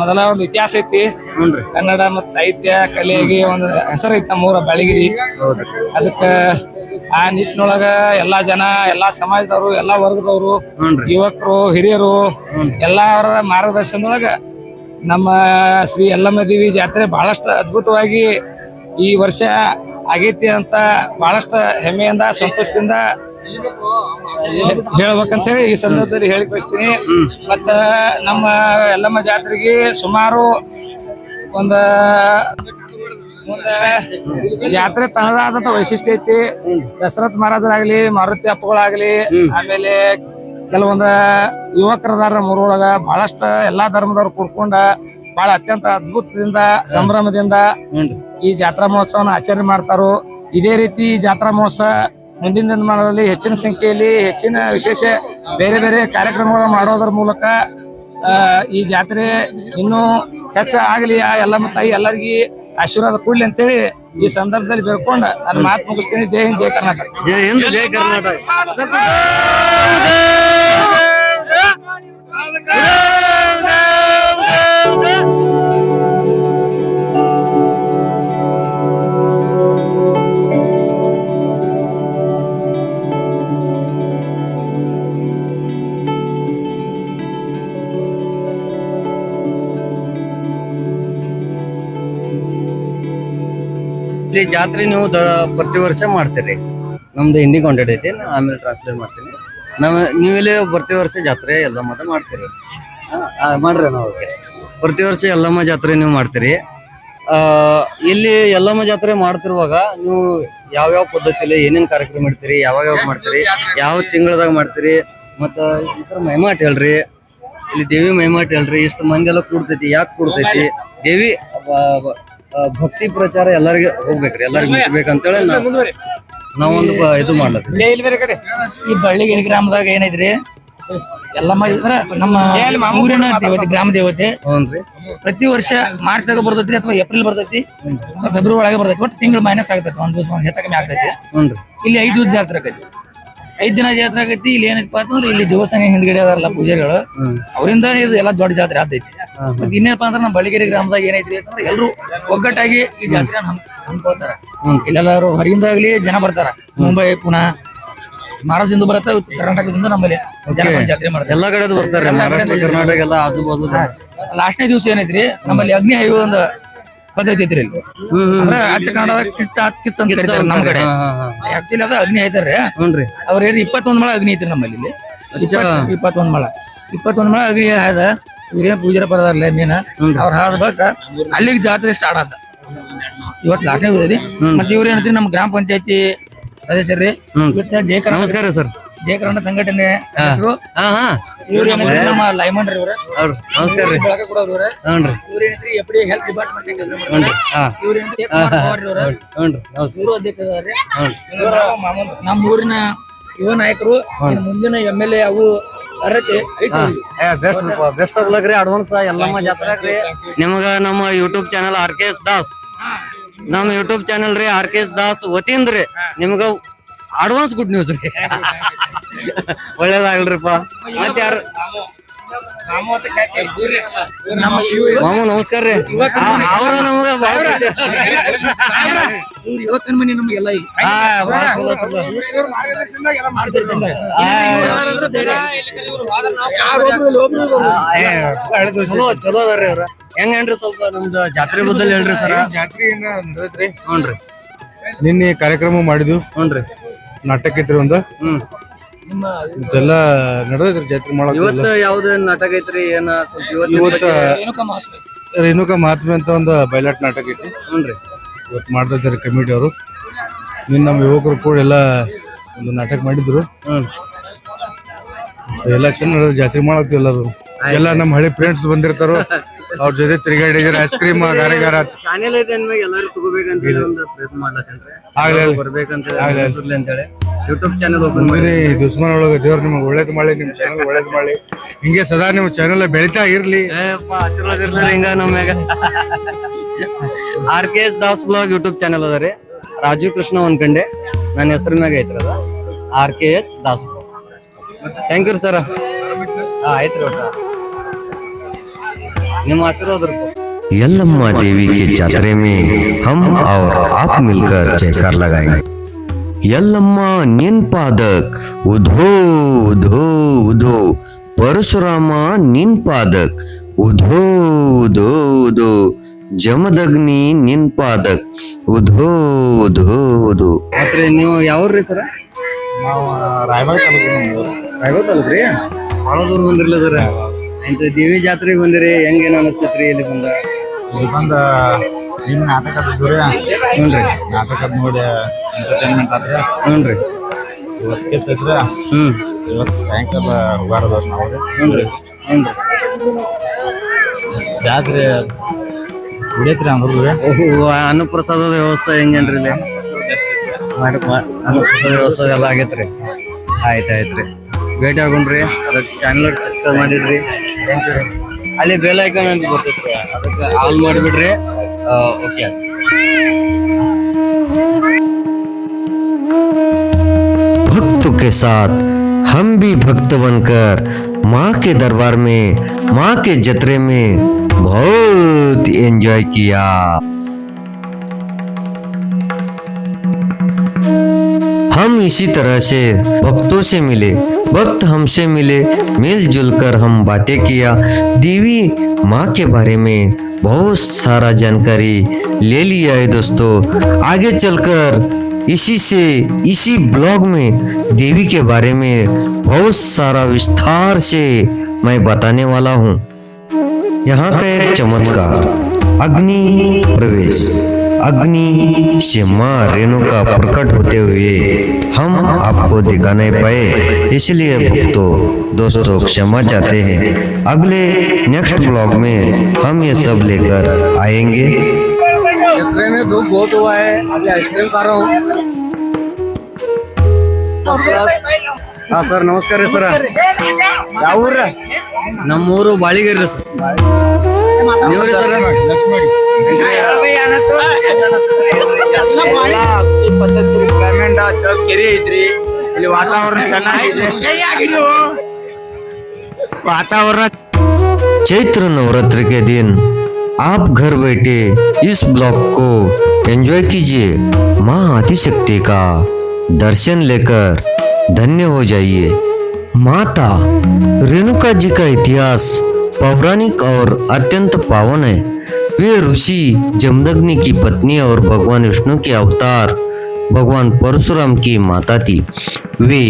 ಮೊದಲ ಒಂದು ಇತಿಹಾಸ ಐತಿ. ಕನ್ನಡ ಮತ್ ಸಾಹಿತ್ಯ ಕಲೆಗೆ ಒಂದು ಹೆಸರೈತಿ ನಮ್ಮ ಊರ ಬಾಳಿಗಿರಿ. ಅದಕ್ಕ ಆ ನಿಟ್ಟಿನೊಳಗ ಎಲ್ಲಾ ಜನ, ಎಲ್ಲಾ ಸಮಾಜದವರು, ಎಲ್ಲಾ ವರ್ಗದವರು, ಯುವಕರು, ಹಿರಿಯರು ಎಲ್ಲರ ಮಾರ್ಗದರ್ಶನದೊಳಗ ನಮ್ಮ ಶ್ರೀ ಯಲ್ಲಮ್ಮ ದೇವಿ ಜಾತ್ರೆ ಬಹಳಷ್ಟು ಅದ್ಭುತವಾಗಿ ಈ ವರ್ಷ ಆಗೈತಿ ಅಂತ ಬಹಳಷ್ಟು ಹೆಮ್ಮೆಯಿಂದ, ಸಂತೋಷದಿಂದ ಹೇಳ್ಬೇಕಂತ ಹೇಳಿ ಈ ಸಂದರ್ಭದಲ್ಲಿ ಹೇಳಿ ಬಯಸ್ತೀನಿ. ಮತ್ತ ನಮ್ಮ ಯಲ್ಲಮ್ಮ ಜಾತ್ರೆಗೆ ಸುಮಾರು ಜಾತ್ರೆ ತನ್ನದಾದಂತ ವೈಶಿಷ್ಟ್ಯ ಐತಿ. ದಶರಥ್ ಮಹಾರಾಜರಾಗ್ಲಿ, ಮಾರುತಿ ಅಪ್ಪಗಳಾಗ್ಲಿ, ಆಮೇಲೆ ಕೆಲವೊಂದ ಯುವಕರದಾರ ಮೂರೊಳಗ ಬಹಳಷ್ಟ ಎಲ್ಲಾ ಧರ್ಮದವ್ರು ಕೂಡ್ಕೊಂಡ ಬಹಳ ಅತ್ಯಂತ ಅದ್ಭುತದಿಂದ ಸಂಭ್ರಮದಿಂದ ಈ ಜಾತ್ರಾ ಮಹೋತ್ಸವನ ಆಚರಣೆ ಮಾಡ್ತಾರೋ. ಇದೇ ರೀತಿ ಜಾತ್ರಾ ಮಹೋತ್ಸವ ಮುಂದಿನ ದಿನಮಾನದಲ್ಲಿ ಹೆಚ್ಚಿನ ಸಂಖ್ಯೆಯಲ್ಲಿ ಹೆಚ್ಚಿನ ವಿಶೇಷ ಬೇರೆ ಬೇರೆ ಕಾರ್ಯಕ್ರಮಗಳು ಮಾಡೋದ್ರ ಮೂಲಕ ಈ ಜಾತ್ರೆ ಇನ್ನೂ ಹೆಚ್ಚ ಆಗ್ಲಿ, ಆ ಎಲ್ಲಮ್ಮ ತಾಯಿ ಎಲ್ಲರಿಗೂ ಆಶೀರ್ವಾದ ಕೊಡ್ಲಿ ಅಂತೇಳಿ ಈ ಸಂದರ್ಭದಲ್ಲಿ ಬೇಡ್ಕೊಂಡ ನನ್ನ ಮಾತು ಮುಗಿಸ್ತೀನಿ. ಜೈ ಹಿಂದ್, ಜೈ ಕರ್ನಾಟಕ. ಜೈ ಹಿಂದ್, ಜೈ ಕರ್ನಾಟಕ. ಇಲ್ಲಿ ಜಾತ್ರೆ ನೀವು ಪ್ರತಿ ವರ್ಷ ಮಾಡ್ತೀರಿ. ನಮ್ದು ಹಿಂದಿ ಕಾಂಟ್ಯಾಕ್ಟ್ ಐತಿ, ನಾ ಆಮೇಲೆ ಟ್ರಾನ್ಸ್ಲೇಟ್ ಮಾಡ್ತೀನಿ. ನೀವು ಇಲ್ಲಿ ಪ್ರತಿ ವರ್ಷ ಜಾತ್ರೆ ಎಲ್ಲಮ್ಮ ಮಾಡ್ತೀರಿ. ಮಾಡ್ರಿ ನಾವು ಪ್ರತಿ ವರ್ಷ ಎಲ್ಲಮ್ಮ ಜಾತ್ರೆ ನೀವು ಮಾಡ್ತೀರಿ. ಇಲ್ಲಿ ಎಲ್ಲಮ್ಮ ಜಾತ್ರೆ ಮಾಡ್ತಿರುವಾಗ ನೀವು ಯಾವ್ಯಾವ ಪದ್ಧತಿಲಿ ಏನೇನ್ ಕಾರ್ಯಕ್ರಮ ಇಡ್ತೀರಿ, ಯಾವಾಗ ಮಾಡ್ತೀರಿ, ಯಾವ ತಿಂಗಳದಾಗ ಮಾಡ್ತೀರಿ, ಮತ್ತ ಈ ತರ ಮಹಿಮಾಟ ಹೇಳ್ರಿ. ಇಲ್ಲಿ ದೇವಿ ಮಹಿಮಾಟ ಹೇಳ್ರಿ. ಇಷ್ಟು ಮಂದಿ ಎಲ್ಲ ಕೂಡ್ತೈತಿ, ಯಾಕೆ ಕೂಡ್ತೈತಿ, ದೇವಿ ಭಕ್ತಿ ಪ್ರಚಾರ ಎಲ್ಲರಿಗೂ ಹೋಗ್ಬೇಕ್ರಿ, ಎಲ್ಲರಿಗೂ ಮುಟ್ಬೇಕಂತೇಳಿ ನಾವೊಂದು ಇದು ಮಾಡ್ಲತ್ತೀವಿ. ಈ ಬಳ್ಳಿಗೆರೆ ಗ್ರಾಮದಾಗ ಏನೈತ್ರಿ, ಎಲ್ಲಮ್ಮ ಅಂದ್ರ ನಮ್ಮ ಊರಿನ ದೇವತೆ, ಗ್ರಾಮ ದೇವತೆ. ಪ್ರತಿ ವರ್ಷ ಮಾರ್ಚ್ದಾಗ ಬರ್ತೈತಿ ಅಥವಾ ಏಪ್ರಿಲ್ ಬರ್ತೈತಿ, ಫೆಬ್ರವರಿ ಒಳಗೆ ಬರ್ತೈತಿ. ಒಟ್ಟು ತಿಂಗಳು ಮೈನಸ್ ಆಗ್ತೈತಿ, ಒಂದ್ ದಿವಸ ಹೆಚ್ಚ ಕಮ್ಮಿ ಆಗ್ತೈತಿ. ಇಲ್ಲಿ 5 ದಿವಸ ಜಾತ್ರೆ ಆಕೈತಿ, 5 ದಿನ ಜಾತ್ರೆ ಆಗೈತಿ. ಇಲ್ಲಿ ಏನೈತಪ್ಪ ಅಂತಂದ್ರೆ ಇಲ್ಲಿ ದೇವಸ್ಥಾನ ಹಿಂದ್ಗಡೆ ಅದಾರಲ್ಲ ಪೂಜಾರಿಗಳು, ಅವರಿಂದ ಇದು ಎಲ್ಲಾ ದೊಡ್ಡ ಜಾತ್ರೆ ಆದೈತಿ. ಮತ್ತೆ ಇನ್ನೇನಪ್ಪ ಅಂದ್ರೆ ನಮ್ಮ ಬಳ್ಳಿಗೆರೆ ಗ್ರಾಮದಾಗ ಏನೈತ್ರಿ ಅಂತಂದ್ರೆ ಎಲ್ಲರೂ ಒಗ್ಗಟ್ಟಾಗಿ ಈ ಜಾತ್ರೆ ಹಮ್ಕೊಳ್ತಾರ. ಇಲ್ಲೆಲ್ಲರೂ ಹೊರಗಿಂದಾಗ್ಲಿ ಜನ ಬರ್ತಾರ, ಮುಂಬೈ, ಪುಣೆ, ಮಹಾರಾಷ್ಟ್ರದಿಂದ ಬರತ್ತ, ಕರ್ನಾಟಕದಿಂದ ನಮ್ಮಲ್ಲಿ ಜನ ಜಾತ್ರೆ ಮಾಡ್ತಾರೆ. ಎಲ್ಲಾ ಕಡೆ ಬರ್ತಾರೆ, ಮಹಾರಾಷ್ಟ್ರ, ಕರ್ನಾಟಕ ಎಲ್ಲ ಆಜು ಬಾಜು. ಲಾಸ್ಟ್ನೇ ದಿವಸ ಏನೈತ್ರಿ, ನಮ್ಮಲ್ಲಿ ಅಗ್ನಿ ಹೈವ ಒಂದು ಪದ್ಧತಿ ಐತ್ರಿ. ಇಲ್ಲಿ ಅಂದ್ರೆ ಅಚ್ಚ ಕನ್ನಡದಾಗ ಕಿಚ್ಚ ಅಂತ ಕರೀತಾರೆ ನಮ್ಮ ಕಡೆ. ಆಕ್ಚುಲಿ ಅದ ಅಗ್ನಿ ಐತಾರ್ರಿ. ಅವ್ರ ಏನ್ 21 ಮಳ ಅಗ್ನಿ ಐತ್ರಿ ನಮ್ಮಲ್ಲಿ. ಇಲ್ಲಿ 21 ಮಳ ಅಗ್ನಿ ಆದ. ಇವ್ರೇನ್ ಪೂಜಾರ ಬರದಾರಲ್ಲ ಮೀನ, ಅವ್ರ ಹಾದ ಬಳಿಕ ಅಲ್ಲಿಗೆ ಜಾತ್ರೆ ಸ್ಟಾರ್ಟ್ ಆದ. ಇವತ್ತು ಲಾಸ್ಟ್ನೇ ಹೋದ್ರಿ. ಮತ್ತೆ ಇವ್ರ ಏನಂತೀರಿ, ನಮ್ಮ ಗ್ರಾಮ ಪಂಚಾಯತಿ ಸದಸ್ಯರ್ರಿ, ನಮಸ್ಕಾರ ಸರ್, ಜಯ ಕರ್ನಾಟಕ ಸಂಘಟನೆ ಇವ್ರ ಏನಂದ್ರೆ ನಮ್ಮ ಲೈಮನ್ ರೀ. ಇವ್ರ ನಮಸ್ಕಾರ ರೀ. ಬೆಳಕ ಕೊಡೋರು ಇವ್ರ. ಇವ್ರ ಏನಂತ್ರಿ ಎಫ್ಡಿ ಹೆಲ್ತ್ ಡಿಪಾರ್ಟ್ಮೆಂಟ್ ಕೆಲಸ ಮಾಡ್ತಾರೆ. ಇವ್ರ ಏನಂತ್ರಿ ಇವರು ಅಧ್ಯಕ್ಷರಾರ್ರಿ. ನಮ್ಮ ಊರಿನ ಯುವ ನಾಯಕರು, ಮುಂದಿನ MLA ಅವು ಅರ್ಹತೆ ಐತಿ. ಬೆಸ್ಟ್ ಆಫ್ ಲಕ್ ರೀ. ಅಡ್ವಾನ್ಸ್ ಎಲ್ಲಮ್ಮ ಜಾತ್ರಾಗ್ರಿ. ನಿಮಗ ನಮ್ಮ ಯೂಟ್ಯೂಬ್ ಚಾನಲ್ RKS ದಾಸ್, ನಮ್ಮ ಯೂಟ್ಯೂಬ್ ಚಾನಲ್ ರೀ RKS ದಾಸ್ ವತಿಯಿಂದ್ರಿ ನಿಮ್ಗ ಅಡ್ವಾನ್ಸ್ ಗುಡ್ ನ್ಯೂಸ್ ರೀ. ಒಳ್ಳೇದಾಗಲ್ರಿಪ್ಪ. ಮತ್ತೆ ಯಾರು ಮಾಮೂ ನಮಸ್ಕಾರ ರೀ. ಅವ್ರ ನಮಗ ಯುವಕನ ಮನೆ ನಮಗೆಲ್ಲ ಚಲೋ ಅದಾರ್ರಿ ಅವ್ರ. ಹೆಂಗೇನ್ರಿ ಸ್ವಲ್ಪ ನಮ್ದು ಜಾತ್ರೆ ಬದಲ್ ಹೇಳ್ರಿ ಸರ. ಜಾತ್ರೆ ನಡೆದೈತ್ರಿ. ಹ್ಞೂನ್ರಿ. ನಿನ್ನೆ ಕಾರ್ಯಕ್ರಮ ಮಾಡಿದ್ವಿ. ಹ್ಞೂನ್ರಿ. ನಾಟಕ ಐತ್ರಿ ಒಂದು, ಇದೆಲ್ಲ ನಡೆದೈತ್ರಿ ಜಾತ್ರೆ ಮಾಡಕ್. ಇವತ್ತು ಯಾವ್ದು ನಾಟಕ ಐತ್ರಿ? ಏನ ಸ್ವಲ್ಪ ಇವತ್ತು ರೇಣುಕಾ ಮಹಾತ್ಮೆ ಅಂತ ಒಂದು ಬಯಲಾಟ ನಾಟಕ ಐತಿ. ಹ್ಞೂನ್ರಿ. ಇವತ್ತು ಮಾಡ್ತಾ ಕಮಿಟಿ ಅವರು. ನಿನ್ನ ನಮ್ಮ ಯುವಕರು ಕೂಡ ಎಲ್ಲ ಒಂದು ನಾಟಕ ಮಾಡಿದ್ರು. ಎಲ್ಲ ಚೆನ್ನಾಗಿ ನಡೆದ ಜಾತ್ರೆ ಮಾಡಕ್ ಎಲ್ಲರೂ. ಎಲ್ಲ ನಮ್ಮ ಹಳೆ ಫ್ರೆಂಡ್ಸ್ ಬಂದಿರ್ತಾರೋ, ಅವ್ರ ಜೊತೆ ತಿರುಗಾಡಿದ್ರೆ ಐಸ್ ಕ್ರೀಮ್ ಗಾರೆಗಾರ ಚಾನೆಲ್ ಐತೆ ಅಂದ್ಮೇಲೆ ಎಲ್ಲರೂ ತಗೋಬೇಕಂತ ಒಂದು ಪ್ರಯತ್ನ ಮಾಡ್ಲತ್ತೇನ್ರಿ. ಬರ್ಬೇಕಂತ ಅಂತೇಳಿ ಯೂಟ್ಯೂಬ್ ಚಾನಲ್ ಓಪನ್ ಮಾಡಿ. ದುಶ್ಮನ್ ಒಳಗ ದೇವ್ರ ನಿಮ್ಗೆ ಒಳ್ಳೇದ್ ಮಾಡಿ, ನಿಮ್ ಚಾನಲ್ ಒಳ್ಳೇದ್ ಮಾಡಿ, ಹಿಂಗೆ ಸದಾ ನಿಮ್ ಚಾನಲ್ ಬೆಳಿತಾ ಇರ್ಲಿ. ಆಶೀರ್ವಾದ ಇರ್ಲಿ ಹಿಂಗ ನಮ್ಯಾಗ. RKS Das blog YouTube channel ಅದ ರೀ. ರಾಜೀವ್ ಕೃಷ್ಣ ಅನ್ಕಂಡೆ ನನ್ನ ಹೆಸರಿನಾಗ ಐತ್ರಿ ಅದ, RKS Das blog. Thank you sir. ಆಯ್ತ್ರಿ. ಒಟ್ಟ ನಿಮ್ಮ ಆಶೀರ್ವಾದ. यल्लम्मा देवी के जात्रे में हम और आप मिलकर जयकार लगाएंगे। यल्लम्मा निन पादक उधो उधो उधो, परशुराम निन पादक उधो उधो उधो, जमदग्नि निन पादक उधो उधो उधो. ಮತ್ತೆ ನೀವು ಯಾವ್ರಿ ಸರ? ನಾವು ರಾಯಬಾಗ್ ತಾಲೂಕು ರೀ. ಭಾಳ ದೂರ ಬಂದಿರ್ಲ ಸರ. ಇಂತ ದೇವಿ ಜಾತ್ರೆಗೆ ಬಂದಿರಿ, ಹೆಂಗೇನ್ ಅನಸ್ತೈತ್ರಿ ಇಲ್ಲಿ ಬಂದ? ಇಲ್ಲಿ ಬಂದ ಇನ್ನು ನಾಟಕ ದೂರ ಹ್ಞೂನ್ರಿ ನಾಟಕದ ನೋಡಿ ಎಂಟರ್ಟೈನ್ಮೆಂಟ್ ಆದ್ರೆ ಹ್ಞೂನ್ರಿ ಇವತ್ತಿಗೆ ಚೈತ್ರ ಹ್ಮ್ ಇವತ್ತು ಸಾಯಂಕಾಲ ಹೋಗಾರದ ನಾವು ಹ್ಞೂನ್ರಿ ಹ್ಞೂನ್ರಿ ಜಾತ್ರೆ ಉಡೈತ್ರಿ ಅಂದ್ರಿ ಅನ್ನಪ್ರಸಾದದ ವ್ಯವಸ್ಥೆ ಹೆಂಗೇನ್ರಿ ಇಲ್ಲಿ ಅನ್ನಪ್ರಸಾದ ವ್ಯವಸ್ಥೆ ಎಲ್ಲ ಆಗೈತ್ರಿ ಆಯ್ತಾಯ್ತ್ರಿ ಭೇಟಿ ಆಗೋಣ್ರಿ ಅದಕ್ಕೆ ಚಾನಲ್ ಸಬ್ಸ್ಕ್ರೈಬ್ ಮಾಡಿಡ್ರಿ ಥ್ಯಾಂಕ್ ಯು ಅಲ್ಲಿ ಬೆಲ್ ಐಕಾನ್ ಅಂತ ಬರ್ತೈತ್ರಿ ಅದಕ್ಕೆ ಆಲ್ ಮಾಡಿಬಿಡ್ರಿ ಓಕೆ भक्तों के साथ हम भी भक्त बनकर माँ के दरबार में माँ के जत्रे में बहुत एंजॉय किया। हम इसी तरह से भक्तों से मिले, भक्त हमसे मिले, मिलजुल कर हम बातें किया, देवी माँ के बारे में बहुत सारा जानकारी ले लिया है दोस्तों। आगे चलकर इसी ब्लॉग में देवी के बारे में बहुत सारा विस्तार से मैं बताने वाला हूँ। यहाँ पे एक चमत्कार अग्नि प्रवेश, अग्नि से माँ रेणुका प्रकट होते हुए हम आपको दिखा नहीं पाए, इसलिए भक्तों दोस्तों क्षमा चाहते हैं। अगले नेक्स्ट ब्लॉग में हम ये सब लेकर आएंगे। चक्रे में धूप बहुत हुआ है, अभी आइसक्रीम खा रहा हूँ। ಹಾ ಸರ್ ನಮಸ್ಕಾರ ರೀ ಸರ ಯಾವ ಊರ ನಮ್ಮೂರು ಬಾಳಿಗೆರೆ ಸರ್ ನೀವ್ರಿ ಸರ್ ಪೇಮೆಂಟ್ ಕೆರೆ ಐತ್ರಿ ಇಲ್ಲಿ ವಾತಾವರಣ ಚೆನ್ನಾಗಿದೆ ವಾತಾವರಣ चैत्र नवरात्र के दिन आप घर बैठे इस ब्लॉग को एंजॉय कीजिए। माँ आदिशक्ति का दर्शन लेकर धन्य हो जाइए। माता रेणुका जी का इतिहास पौराणिक और अत्यंत पावन है। वे ऋषि जमदग्नि की पत्नी और भगवान विष्णु के अवतार भगवान परशुराम की माता थी। वे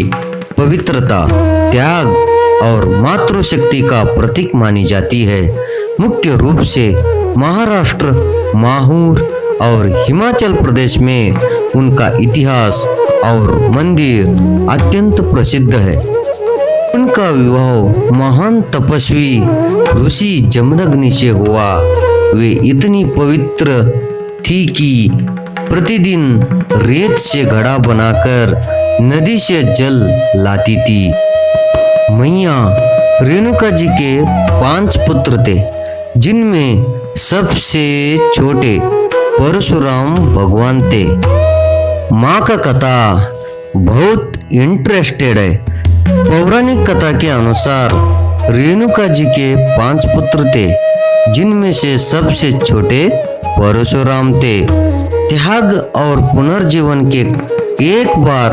पवित्रता, त्याग और मातृशक्ति का प्रतीक मानी जाती है। मुख्य रूप से महाराष्ट्र, माहूर और हिमाचल प्रदेश में उनका इतिहास और मंदिर अत्यंत प्रसिद्ध है। उनका विवाह महान तपस्वी ऋषि जमदग्नि से हुआ। वे इतनी पवित्र थी कि प्रतिदिन रेत से घड़ा बनाकर नदी से जल लाती थी। मैया रेणुका जी के 5 पुत्र थे, जिनमें सबसे छोटे परशुराम भगवान थे। माँ का कथा बहुत इंटरेस्टेड है। पौराणिक कथा के अनुसार रेणुका जी के 5 पुत्र थे, जिनमें से सबसे छोटे परशुराम थे। त्याग और पुनर्जीवन के एक बार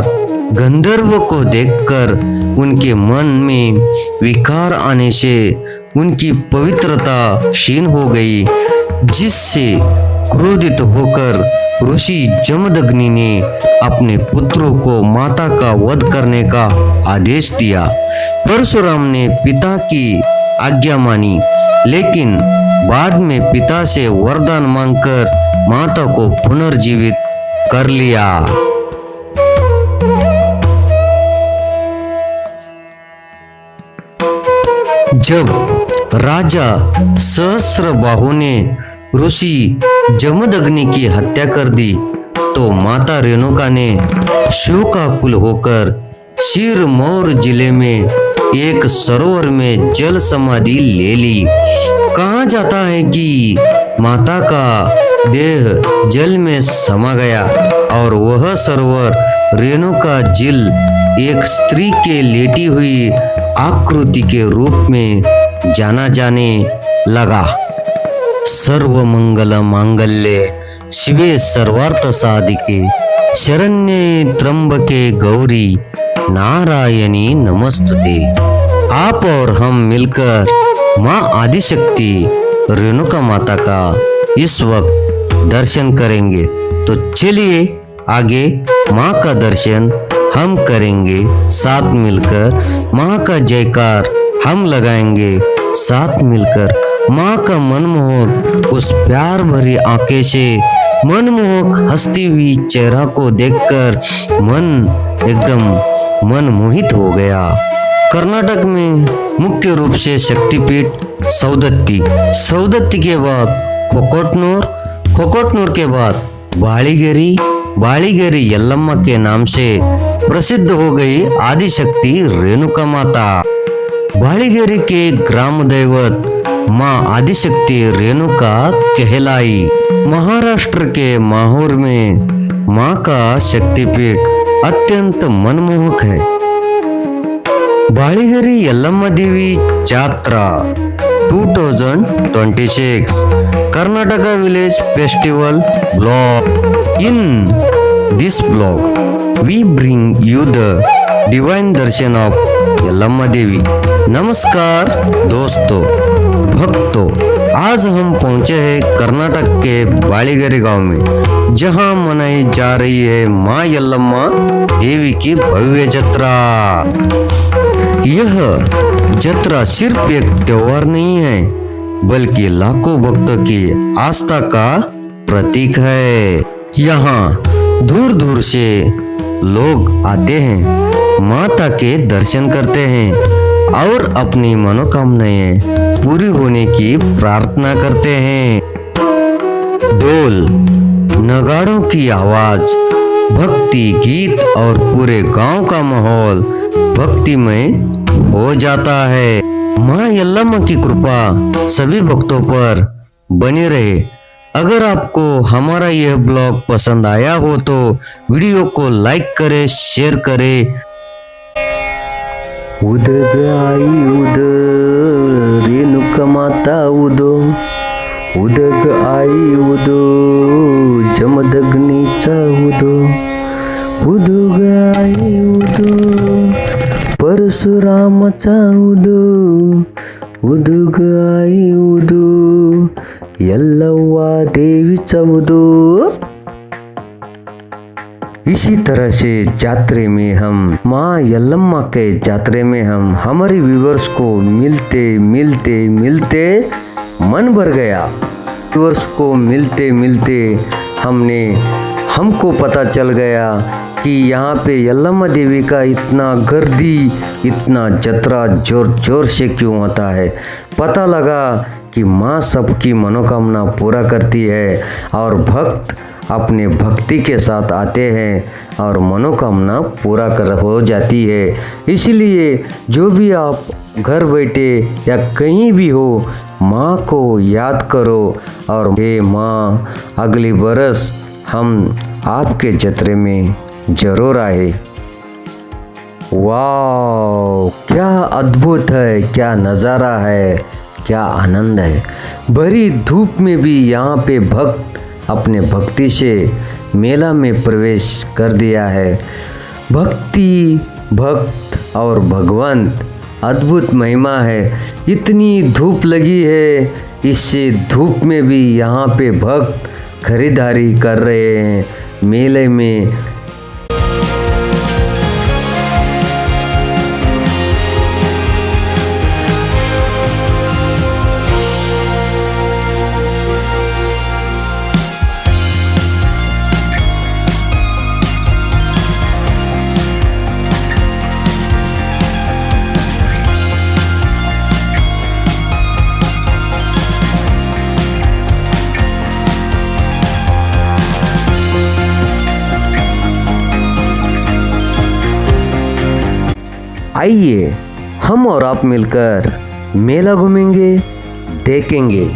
गंधर्व को देखकर उनके मन में विकार आने से उनकी पवित्रता क्षीण हो गई, जिससे क्रोधित होकर ऋषि जमदग्नि ने अपने पुत्रों को माता का वध करने का आदेश दिया। परशुराम ने पिता की आज्ञा मानी, लेकिन बाद में पिता से वरदान मांगकर माता को पुनर्जीवित कर लिया। जब राजा सहस्रबाहु ने ऋषि जमदग्नि की हत्या कर दी, तो माता रेणुका ने शोकाकुल होकर सिरमौर जिले में एक सरोवर में जल समाधि ले ली। कहा जाता है कि माता का देह जल में समा गया और वह सरोवर रेणुका झील एक स्त्री के लेटी हुई आकृति के रूप में जाना जाने लगा। सर्वमंगल मांगल्ये शिवे सर्वार्थ साधिके शरण्ये त्र्यंबके गौरी नारायणी नमस्तुते। आप और हम मिलकर माँ आदिशक्ति रेणुका माता का इस वक्त दर्शन करेंगे। तो चलिए आगे माँ का दर्शन हम करेंगे साथ मिलकर। माँ का जयकार हम लगाएंगे साथ मिलकर। माँ का मनमोहक उस प्यार भरी आंखें से मनमोहक हंसती हुई चेहरा को देखकर मन एकदम मनमोहित हो गया। कर्नाटक में मुख्य रूप से शक्तिपीठ सौदत्ती, सौदत्ती के बाद कोकोटनूर, कोकोटनूर के बाद बालीगेरी, बालीगेरी यल्लम्मा के नाम से प्रसिद्ध हो गई आदिशक्ति रेणुका माता। बालीगेरी के ग्राम दैवत माँ आदिशक्ति रेणुका कहलाई। महाराष्ट्र के माहौर में माँ का शक्तिपीठ अत्यंत मनमोहक है। बालीगेरी यल्लम्मा देवी जात्रा 2026 Karnataka Village Festival vlog. In this vlog, we bring you the divine darshan of Yallamma देवी। नमस्कार दोस्तों, भक्तों, आज हम पहुंचे हैं कर्नाटक के बालीगेरी गांव में, जहां मनाई जा रही है मां यल्लम्मा देवी की भव्य जत्रा। यह जत्रा सिर्फ एक त्योहार नहीं है, बल्कि लाखों भक्तों की आस्था का प्रतीक है। यहाँ दूर दूर से लोग आते हैं, माता के दर्शन करते हैं और अपनी मनोकामनाएं पूरी होने की प्रार्थना करते हैं। ढोल नगाड़ों की आवाज, भक्ति गीत और पूरे गांव का माहौल भक्तिमय हो जाता है। माँ यल्लम्मा की कृपा सभी भक्तों पर बनी रहे। अगर आपको हमारा यह ब्लॉग पसंद आया हो तो वीडियो को लाइक करें, शेयर करें। उदग आई उद रेणुका माता उदो, उदग आई उदो जमदग्नीचा उदो, उदग आई उदो परशुरामाचा उदो, उदग आई उदो यल्लव्वा देवीचा उदो। इसी तरह से जात्रे में हम माँ यल्लम्मा के जात्रे में हम हमारे व्यूवर्स को मिलते मिलते मिलते मन भर गया। व्यूवर्स को मिलते मिलते हमको पता चल गया कि यहाँ पे यल्लम्मा देवी का इतना गर्दी, इतना जत्रा जोर जोर से क्यों होता है। पता लगा कि माँ सबकी मनोकामना पूरा करती है और भक्त अपने भक्ति के साथ आते हैं और मनोकामना पूरा कर हो जाती है। इसलिए जो भी आप घर बैठे या कहीं भी हो, माँ को याद करो और हे माँ, अगली बरस हम आपके जत्रे में जरूर आए। वाह, क्या अद्भुत है, क्या नज़ारा है, क्या आनंद है। भरी धूप में भी यहाँ पे भक्त अपने भक्ति से मेला में प्रवेश कर दिया है। भक्ति, भक्त और भगवंत अद्भुत महिमा है। इतनी धूप लगी है, इससे धूप में भी यहाँ पे भक्त खरीदारी कर रहे हैं मेले में। आइए हम और आप मिलकर मेला घूमेंगे, देखेंगे।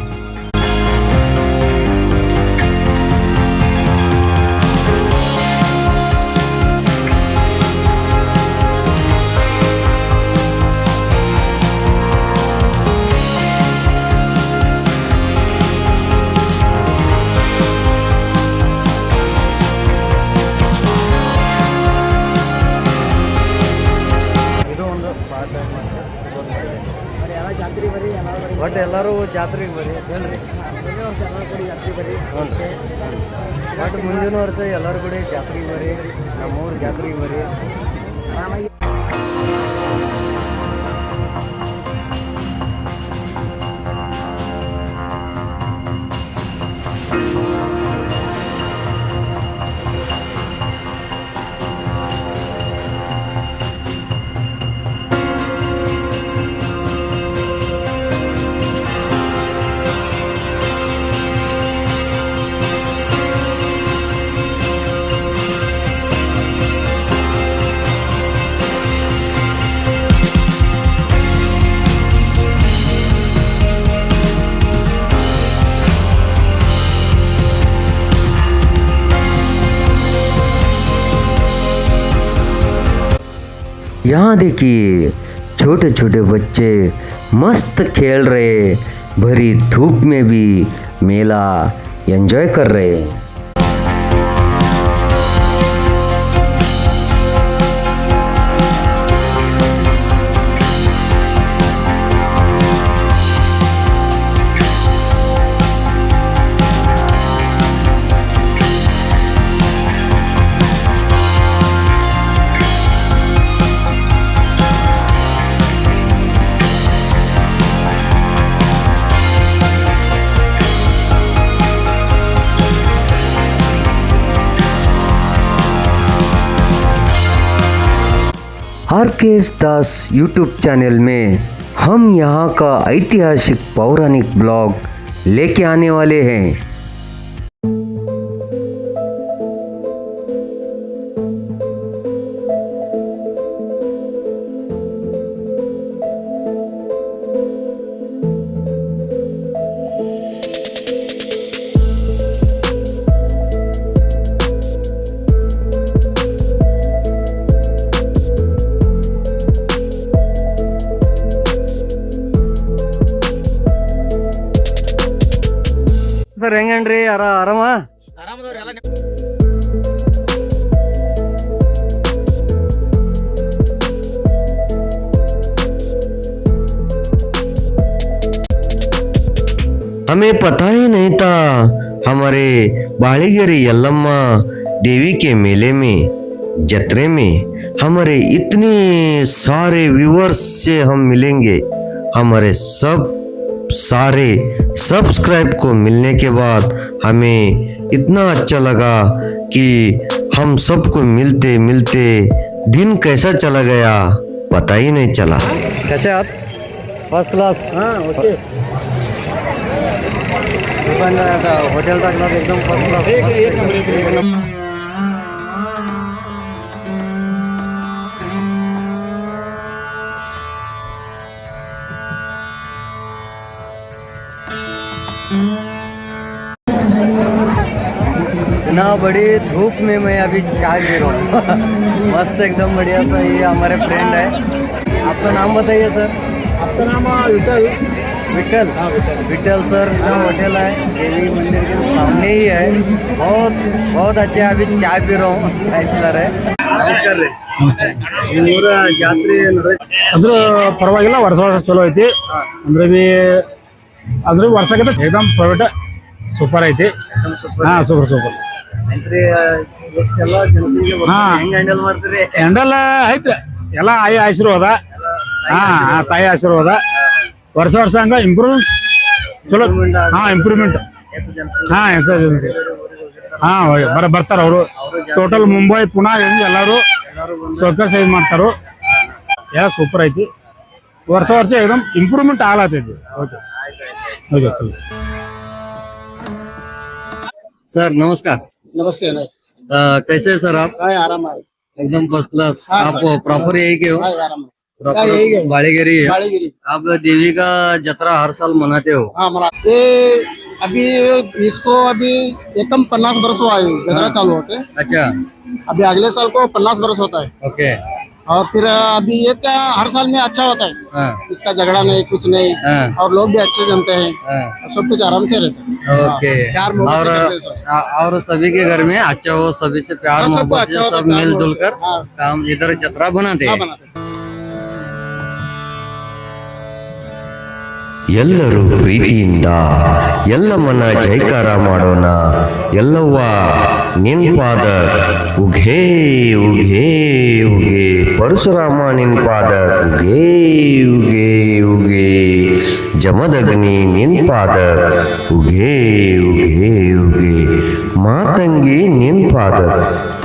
ಬಟ್ ಎಲ್ಲರೂ ಜಾತ್ರೆಗೆ ಬರ್ರಿ ಹೇಳ್ರಿ. ಬಟ್ ಮುಂದಿನ ವರ್ಷ ಎಲ್ಲರೂ ಕೂಡ ಜಾತ್ರೆಗೆ ಬರ್ರಿ, ನಮ್ಮೂರು ಜಾತ್ರೆಗೆ ಬರ್ರಿ. यहाँ देखिए छोटे छोटे बच्चे मस्त खेल रहे, भरी धूप में भी मेला एंजॉय कर रहे हैं। आरकेएस दास यूट्यूब चैनल में हम यहाँ का ऐतिहासिक पौराणिक ब्लॉग लेके आने वाले हैं। ಸರ್ ಹೆಂಗನ್ರಿ ಆರಾಮ? हमें पता ही नहीं था हमारे बाड़ीगेरी यल्लम्मा देवी के मेले में, जत्रे में हमारे इतने सारे व्यूअर्स से हम मिलेंगे। हमारे सब सारे सब्सक्राइब को मिलने के बाद हमें इतना अच्छा लगा कि हम सबको मिलते मिलते दिन कैसा चला गया पता ही नहीं चला। कैसे आहात? First class. पण हॉटेल टाकला एकदम फर्स्ट क्लास. इतना बड़ी धूप में मैं अभी चाय पी रहा हूँ. मस्त एकदम बढ़िया सा. ये हमारे फ्रेंड है. आपका नाम बताइए सर. आपका नाम विठल. विठल. विठल सर का होटल है, देवी मंदिर के सामने ही है. बहुत बहुत अच्छा. अभी चाय पी रहा हूँ. चाय पिला रहे. नमस्कार ರೀ. ನಿಮ್ಮೂರ ಜಾತ್ರೆ ಅಂದ್ರೆ ಪರವಾಗಿಲ್ಲ, ವರ್ಷ ಚಲೋ ಐತಿ. ಅಂದ್ರೆ ಬಿ ಅಂದ್ರೆ ವರ್ಷಕ್ಕಿಂತ ಏಕದಮ್ ಪ್ರೈವೇಟ್ ಸೂಪರ್ ಐತಿ. ಹಾ ಸೂಪರ್ ಸೂಪರ್ ಅಂದ್ರೆ ಎಲ್ಲ ಜನಸಂಖ್ಯೆ ಹೆಂಗ್ ಹ್ಯಾಂಡಲ್ ಮಾಡ್ತೀರಿ? ಹ್ಯಾಂಡಲ್ ಐತ್ರಿ ಎಲ್ಲ ಆಯಿ ಆಶೀರ್ವಾದ. ಹಾ ತಾಯಿ ಆಶೀರ್ವಾದ. ವರ್ಷ ವರ್ಷ ಹಂಗ ಇಂಪ್ರೂವ್ ಚಲೋ. ಹಾ ಇಂಪ್ರೂವ್ಮೆಂಟ್. ಹಾ ಹಾ ಬರ್ತಾರ ಅವರು. ಟೋಟಲ್ ಮುಂಬೈ ಪುನಾ ಎಲ್ಲಾರು ಸೌಕರ್ಯ ಇದು ಮಾಡ್ತಾರು. ಎಲ್ಲ ಸೂಪರ್ ಐತಿ. ವರ್ಷ ವರ್ಷ एकदम ಇಂಪ್ರೂವ್ಮೆಂಟ್ ಆಗಲತ್ತೈತಿ. ಓಕೆ ಓಕೆ ಚಲೋ. सर नमस्कार. नमस्ते. कैसे हैं सर आप? आराम है. एकदम फर्स्ट क्लास. आप प्रॉपर यही के हो? आराम प्रॉपर बाड़ीगेरी है. आप देवी का जत्रा हर साल मनाते हो? हाँ मना. ये अभी इसको अभी एकम 50 वर्ष हुआ है जत्रा चालू होते. अच्छा. अभी अगले साल को 50 वर्ष होता है. ओके. और फिर अभी ये क्या हर साल में अच्छा होता है. हाँ. इसका झगड़ा नहीं कुछ नहीं. हाँ. और लोग भी अच्छे जनते हैं. हाँ. सब कुछ आराम से रहता है. ओके. प्यार मोहब्बत से करते हैं सब. और सभी के घर में अच्छा हो, सभी से प्यार हाँ, सबको मोहब्बत अच्छा से होता है, सब प्यार मिलजुल मोहब्बत कर से. हाँ. काम इधर जत्रा बनाते हाँ, हैं. बनाते हैं. ಎಲ್ಲರೂ ಪ್ರೀತಿಯಿಂದ ಎಲ್ಲಮ್ಮನ ಜೈಕಾರ ಮಾಡೋಣ. ಎಲ್ಲವ್ವ ನಿನ್ಪಾದ ಉಘೇ ಉಘೇ ಉಘೇ, ಪರಶುರಾಮ ನಿನ್ಪಾದ ಉಘೇ ಉಘೇ ಉಘೇ, ಜಮದಗ್ನಿ ನಿನ್ಪಾದ ಉಘೇ ಉಘೇ ಉಘೇ, ಮಾತಂಗಿ ನಿನ್ಪಾದ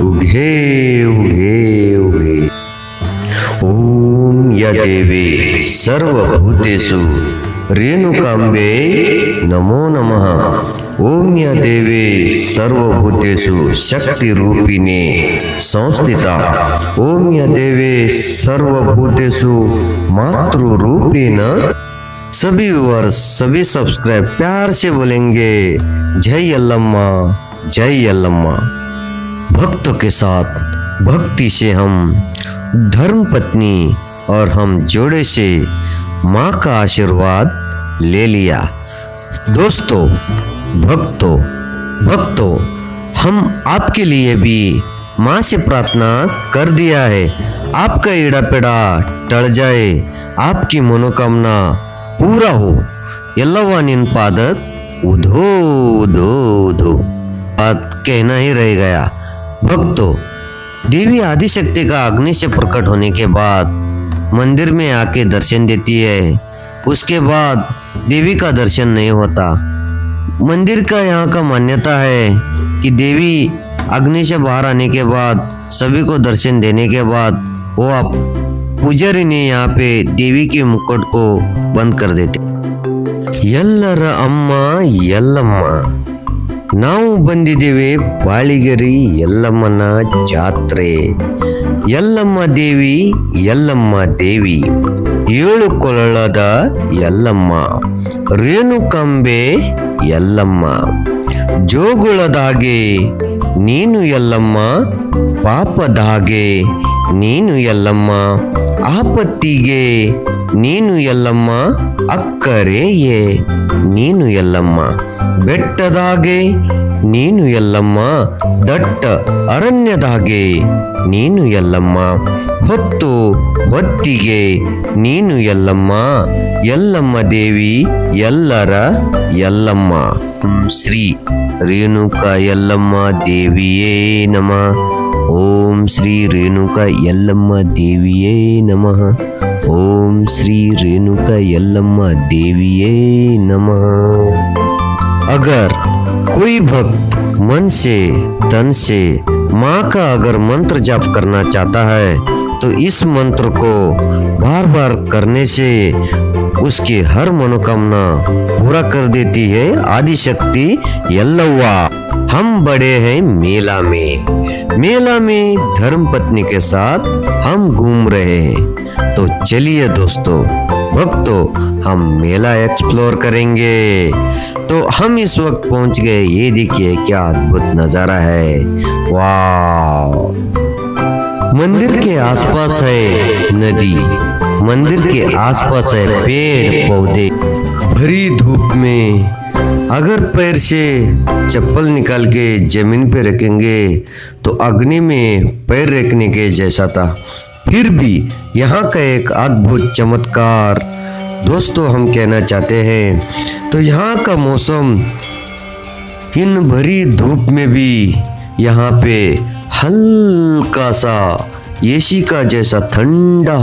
ಉಘೇ ಉಘೇ ಉಘೇ. ಓಂ ಯದೇವಿ ಸರ್ವಭೂತೇಷು रेणुकांबे नमो नमः. ओम या देवी सर्वभूतेषु शक्ति रूपिणे संस्थिता. ओम या देवी सर्वभूतेषु मातृ रूपेण. सभी व्यूअर्स, सभी सब्सक्राइब प्यार से बोलेंगे जय यल्लम्मा, जय यल्लम्मा. भक्तों के साथ भक्ति से हम धर्म पत्नी और हम जोड़े से माँ का आशीर्वाद ले लिया। दोस्तों, भक्तों, हम आपके लिए भी माँ से प्रार्थना कर दिया है। आपका एड़ा पेड़ा टल जाए, आपकी मनोकामना पूरा हो। यल्लवा निन पादक उधो उधो उधो। बात कहना ही रह गया। भक्तों, देवी आदिशक्ति का अग्नि से प्रकट होने के बाद मंदिर में आके दर्शन देती है। उसके बाद देवी का दर्शन नहीं होता। मंदिर का यहाँ का मान्यता है कि देवी अग्नि से बाहर आने के बाद सभी को दर्शन देने के बाद वो आप पुजारी ने यहाँ पे देवी के मुकुट को बंद कर देते। ಎಲ್ಲರ ಅಮ್ಮ ಯಲ್ಲಮ್ಮ, ನಾವು ಬಂದಿದ್ದೇವೆ ಬಾಳಿಗೆರೆ ಯಲ್ಲಮ್ಮನ ಜಾತ್ರೆ. ಯಲ್ಲಮ್ಮ ದೇವಿ ಏಳು ಕೊಳಲದ ಯಲ್ಲಮ್ಮ, ರೇಣುಕಾಂಬೆ ಯಲ್ಲಮ್ಮ, ಜೋಗುಳದಾಗೆ ನೀನು ಯಲ್ಲಮ್ಮ, ಪಾಪದಾಗೆ ನೀನು ಯಲ್ಲಮ್ಮ, ಆಪತ್ತಿಗೆ ನೀನು ಯಲ್ಲಮ್ಮ, ಅಕ್ಕರೆಯೇ ನೀನು ಯಲ್ಲಮ್ಮ, ಬೆಟ್ಟದಾಗೆ ನೀನು ಯಲ್ಲಮ್ಮ, ದಟ್ಟ ಅರಣ್ಯದಾಗೆ ನೀನು ಯಲ್ಲಮ್ಮ, ಹೊತ್ತಿಗೆ ನೀನು ಯಲ್ಲಮ್ಮ, ಯಲ್ಲಮ್ಮ ದೇವಿ ಎಲ್ಲರ ಯಲ್ಲಮ್ಮ. ಶ್ರೀ ರೇಣುಕಾ ಯಲ್ಲಮ್ಮ ದೇವಿಯೇ ನಮಃ. ಓಂ ಶ್ರೀ ರೇಣುಕಾ ಯಲ್ಲಮ್ಮ ದೇವಿಯೇ ನಮಃ. ओम श्री रेणुका यल्लम्मा देविये नमः. अगर कोई भक्त मन से तन से माँ का अगर मंत्र जाप करना चाहता है तो इस मंत्र को बार बार करने से उसकी हर मनोकामना पूरा कर देती है आदिशक्ति यल्लव्वा. हम बड़े हैं मेला में धर्म पत्नी के साथ हम घूम रहे हैं. तो चलिए दोस्तों, भक्तों, हम मेला एक्सप्लोर करेंगे. तो हम इस वक्त पहुंच गए. ये देखिए क्या अद्भुत नजारा है. वाह! मंदिर के आसपास है नदी, मंदिर के आसपास है पेड़ पौधे. भरी धूप में अगर पैर से चप्पल निकाल के जमीन पे रखेंगे तो अग्नि में पैर रखने के जैसा था. फिर भी यहाँ का एक अद्भुत चमत्कार दोस्तों हम कहना चाहते हैं. तो यहाँ का मौसम इन भरी धूप में भी यहाँ पे हल्का सा एसी का जैसा ठंडा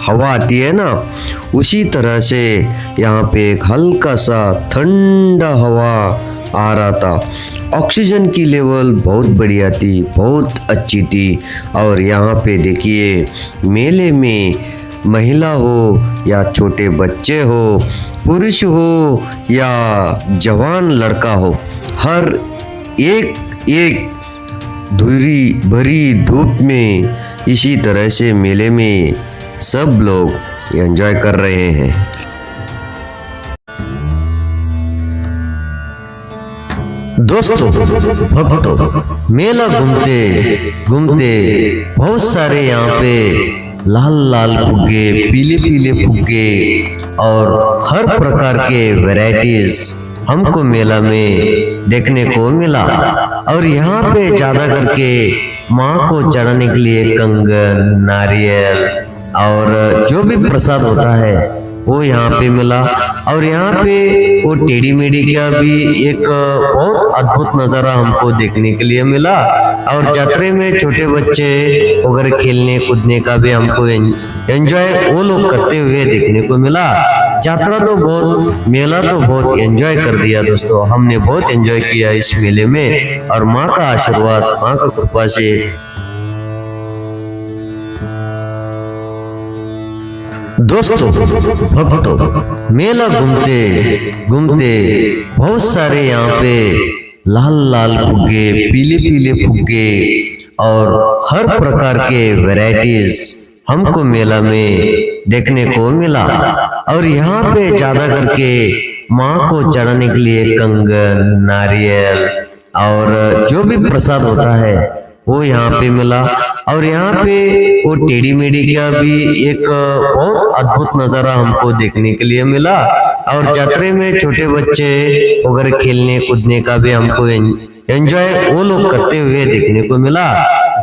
हवा आती है ना, उसी तरह से यहाँ पे एक हल्का सा ठंडा हवा आ रहा था. ऑक्सीजन की लेवल बहुत बढ़िया थी, बहुत अच्छी थी. और यहाँ पे देखिए मेले में महिला हो या छोटे बच्चे हो, पुरुष हो या जवान लड़का हो, हर एक भरी धूप में इसी तरह से मेले में सब लोग एंजॉय कर रहे हैं. दोस्तों, भक्तों, मेला घूमते बहुत सारे यहाँ पे लाल फुग्गे, पीले फुग्गे और हर प्रकार के वैरायटीज हमको मेला में देखने को मिला. और यहाँ पे ज्यादा करके माँ को चढ़ाने के लिए कंगन, नारियल और जो भी प्रसाद होता है वो यहाँ पे मिला. और यहाँ पे वो टेढ़ी मेढ़ी का भी एक बहुत अद्भुत नज़ारा हमको देखने के लिए मिला. और यात्रा में छोटे बच्चे वगैरह खेलने कूदने का भी हमको एंजॉय वो लोग करते हुए देखने को मिला. मेला तो बहुत एंजॉय कर दिया दोस्तों. हमने बहुत एंजॉय किया इस मेले में. और माँ का आशीर्वाद, माँ का कृपा से दोस्तों, भक्तों, मेला घूमते बहुत सारे यहाँ पे लाल फुग्गे, पीले फुग्गे और हर प्रकार के वैरायटीज हमको मेला में देखने को मिला. और यहाँ पे ज्यादा करके माँ को चढ़ाने के लिए कंगन, नारियल और जो भी प्रसाद होता है वो यहाँ पे मिला। और यहाँ पे वो टेढ़ी मेढ़ी का भी एक बहुत अद्भुत नजारा हमको देखने के लिए मिला। और यात्रा में छोटे बच्चे वगैरह खेलने कूदने का भी हमको एंजॉय वो लोग करते हुए देखने को मिला।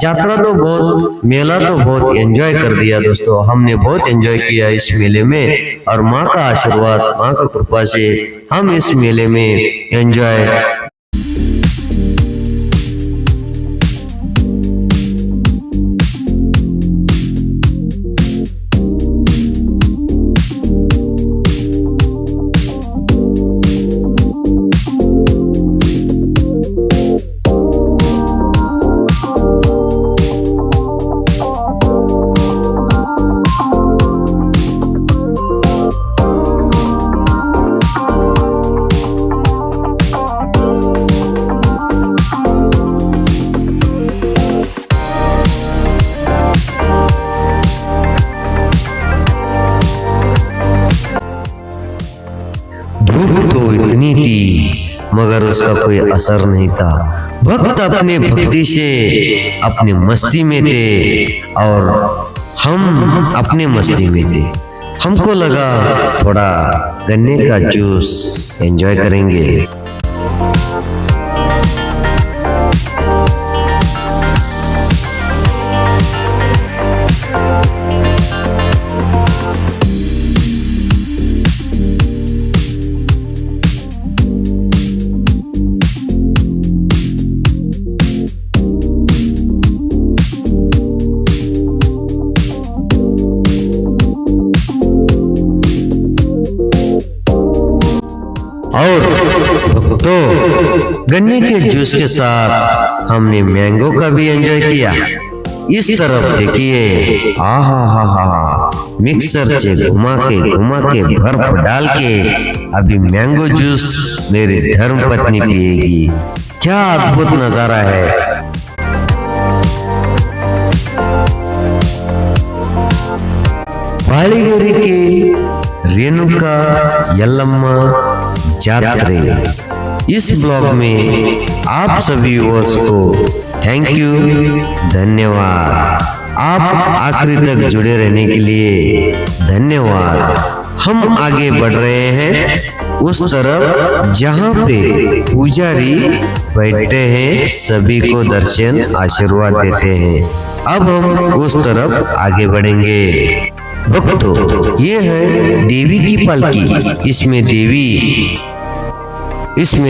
यात्रा तो बहुत, मेला तो बहुत एंजॉय कर दिया दोस्तों, हमने बहुत एंजॉय किया इस मेले में। और माँ का आशीर्वाद, माँ का कृपा से हम इस मेले में एंजॉय धूप तो इतनी थी मगर उसका कोई असर नहीं था। भक्त अपने भक्ति से अपने मस्ती में थे और हम अपने मस्ती में थे। हमको लगा थोड़ा गन्ने का जूस एंजॉय करेंगे। और तो गन्ने के जूस के साथ हमने मैंगो का भी एंजॉय किया। इस तरफ देखिए, आहा मिक्सर से घुमा के बर्फ डाल के अभी मैंगो जूस मेरी धर्म पत्नी पिएगी। क्या अद्भुत नजारा है। बालीगिरी के रेणुका यल्लम्मा यात्रा इस ब्लॉग में आप सभी व्यूअर्स को थैंक यू, धन्यवाद। आप आखिरी तक जुड़े रहने के लिए धन्यवाद। हम आगे बढ़ रहे हैं उस तरफ जहाँ पे पुजारी बैठते हैं, सभी को दर्शन आशीर्वाद देते हैं। अब हम उस तरफ आगे बढ़ेंगे। भक्तों, ये है देवी की पालकी। इसमें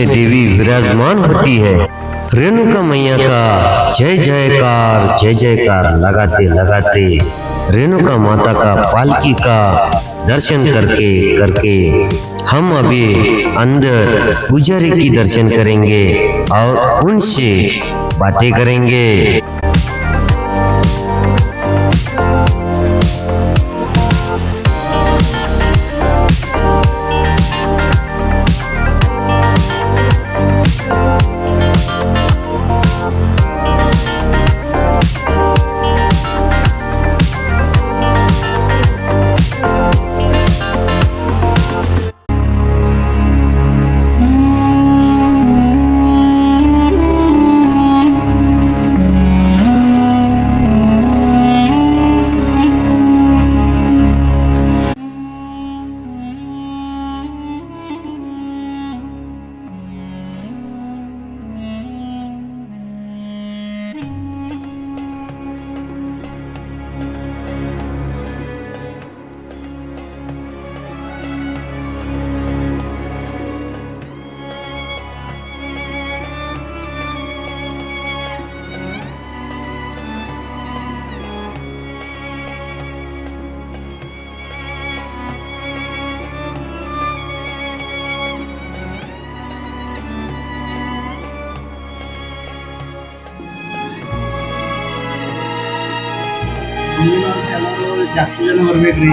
देवी विराजमान होती है। रेणुका मैया का जय जयकार लगाते रेणुका माता का पालकी का दर्शन करके हम अभी अंदर पुजारी की दर्शन करेंगे और उनसे बातें करेंगे। ಮುಂದಿನ ವರ್ಷ ಎಲ್ಲರೂ ಜಾಸ್ತಿ ಜನ ಬರ್ಬೇಕ್ರಿ.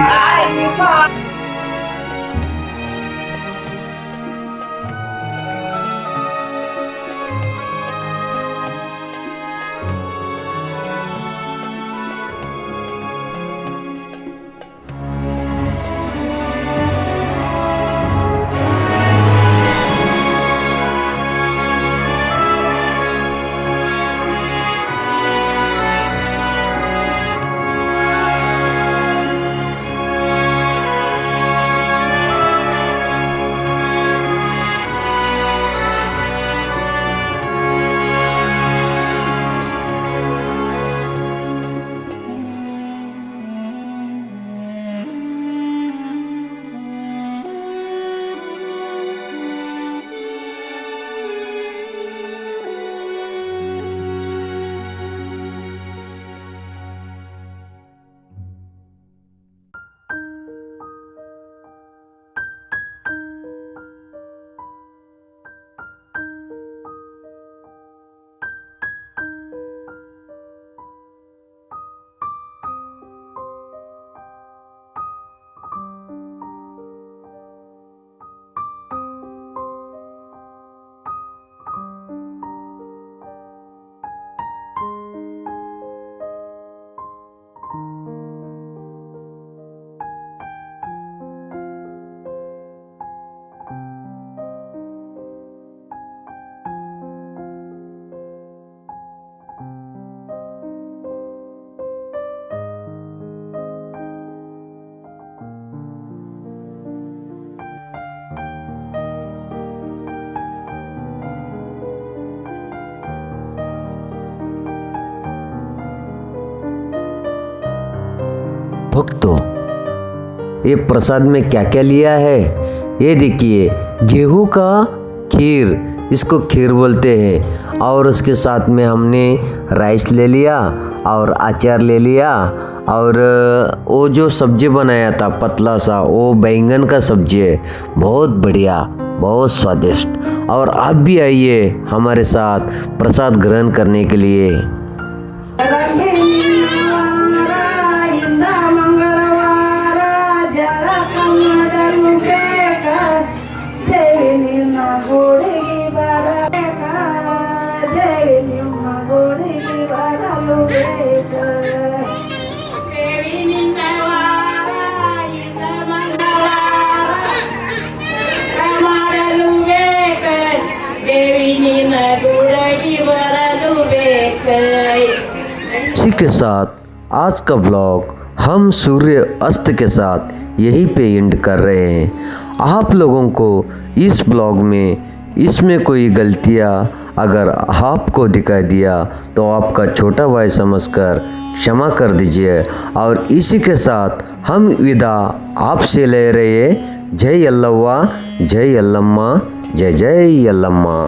भक्तों, ये प्रसाद में क्या क्या लिया है? ये देखिए, गेहूं का खीर, इसको खीर बोलते हैं। और उसके साथ में हमने राइस ले लिया और अचार ले लिया, और वो जो सब्जी बनाया था पतला सा, वो बैंगन का सब्जी है, बहुत बढ़िया, बहुत स्वादिष्ट। और आप भी आइए हमारे साथ प्रसाद ग्रहण करने के लिए। इसी के साथ आज का ब्लॉग हम सूर्य अस्त के साथ यहीं पे एंड कर रहे हैं। आप लोगों को इस ब्लॉग में इसमें कोई गलतियाँ अगर आपको दिखाई दिया तो आपका छोटा भाई समझकर क्षमा कर दीजिए। और इसी के साथ हम विदा आपसे ले रहे हैं। जय अल्लाह, जय अल्लम्मा, जय जय अल्लम्मा।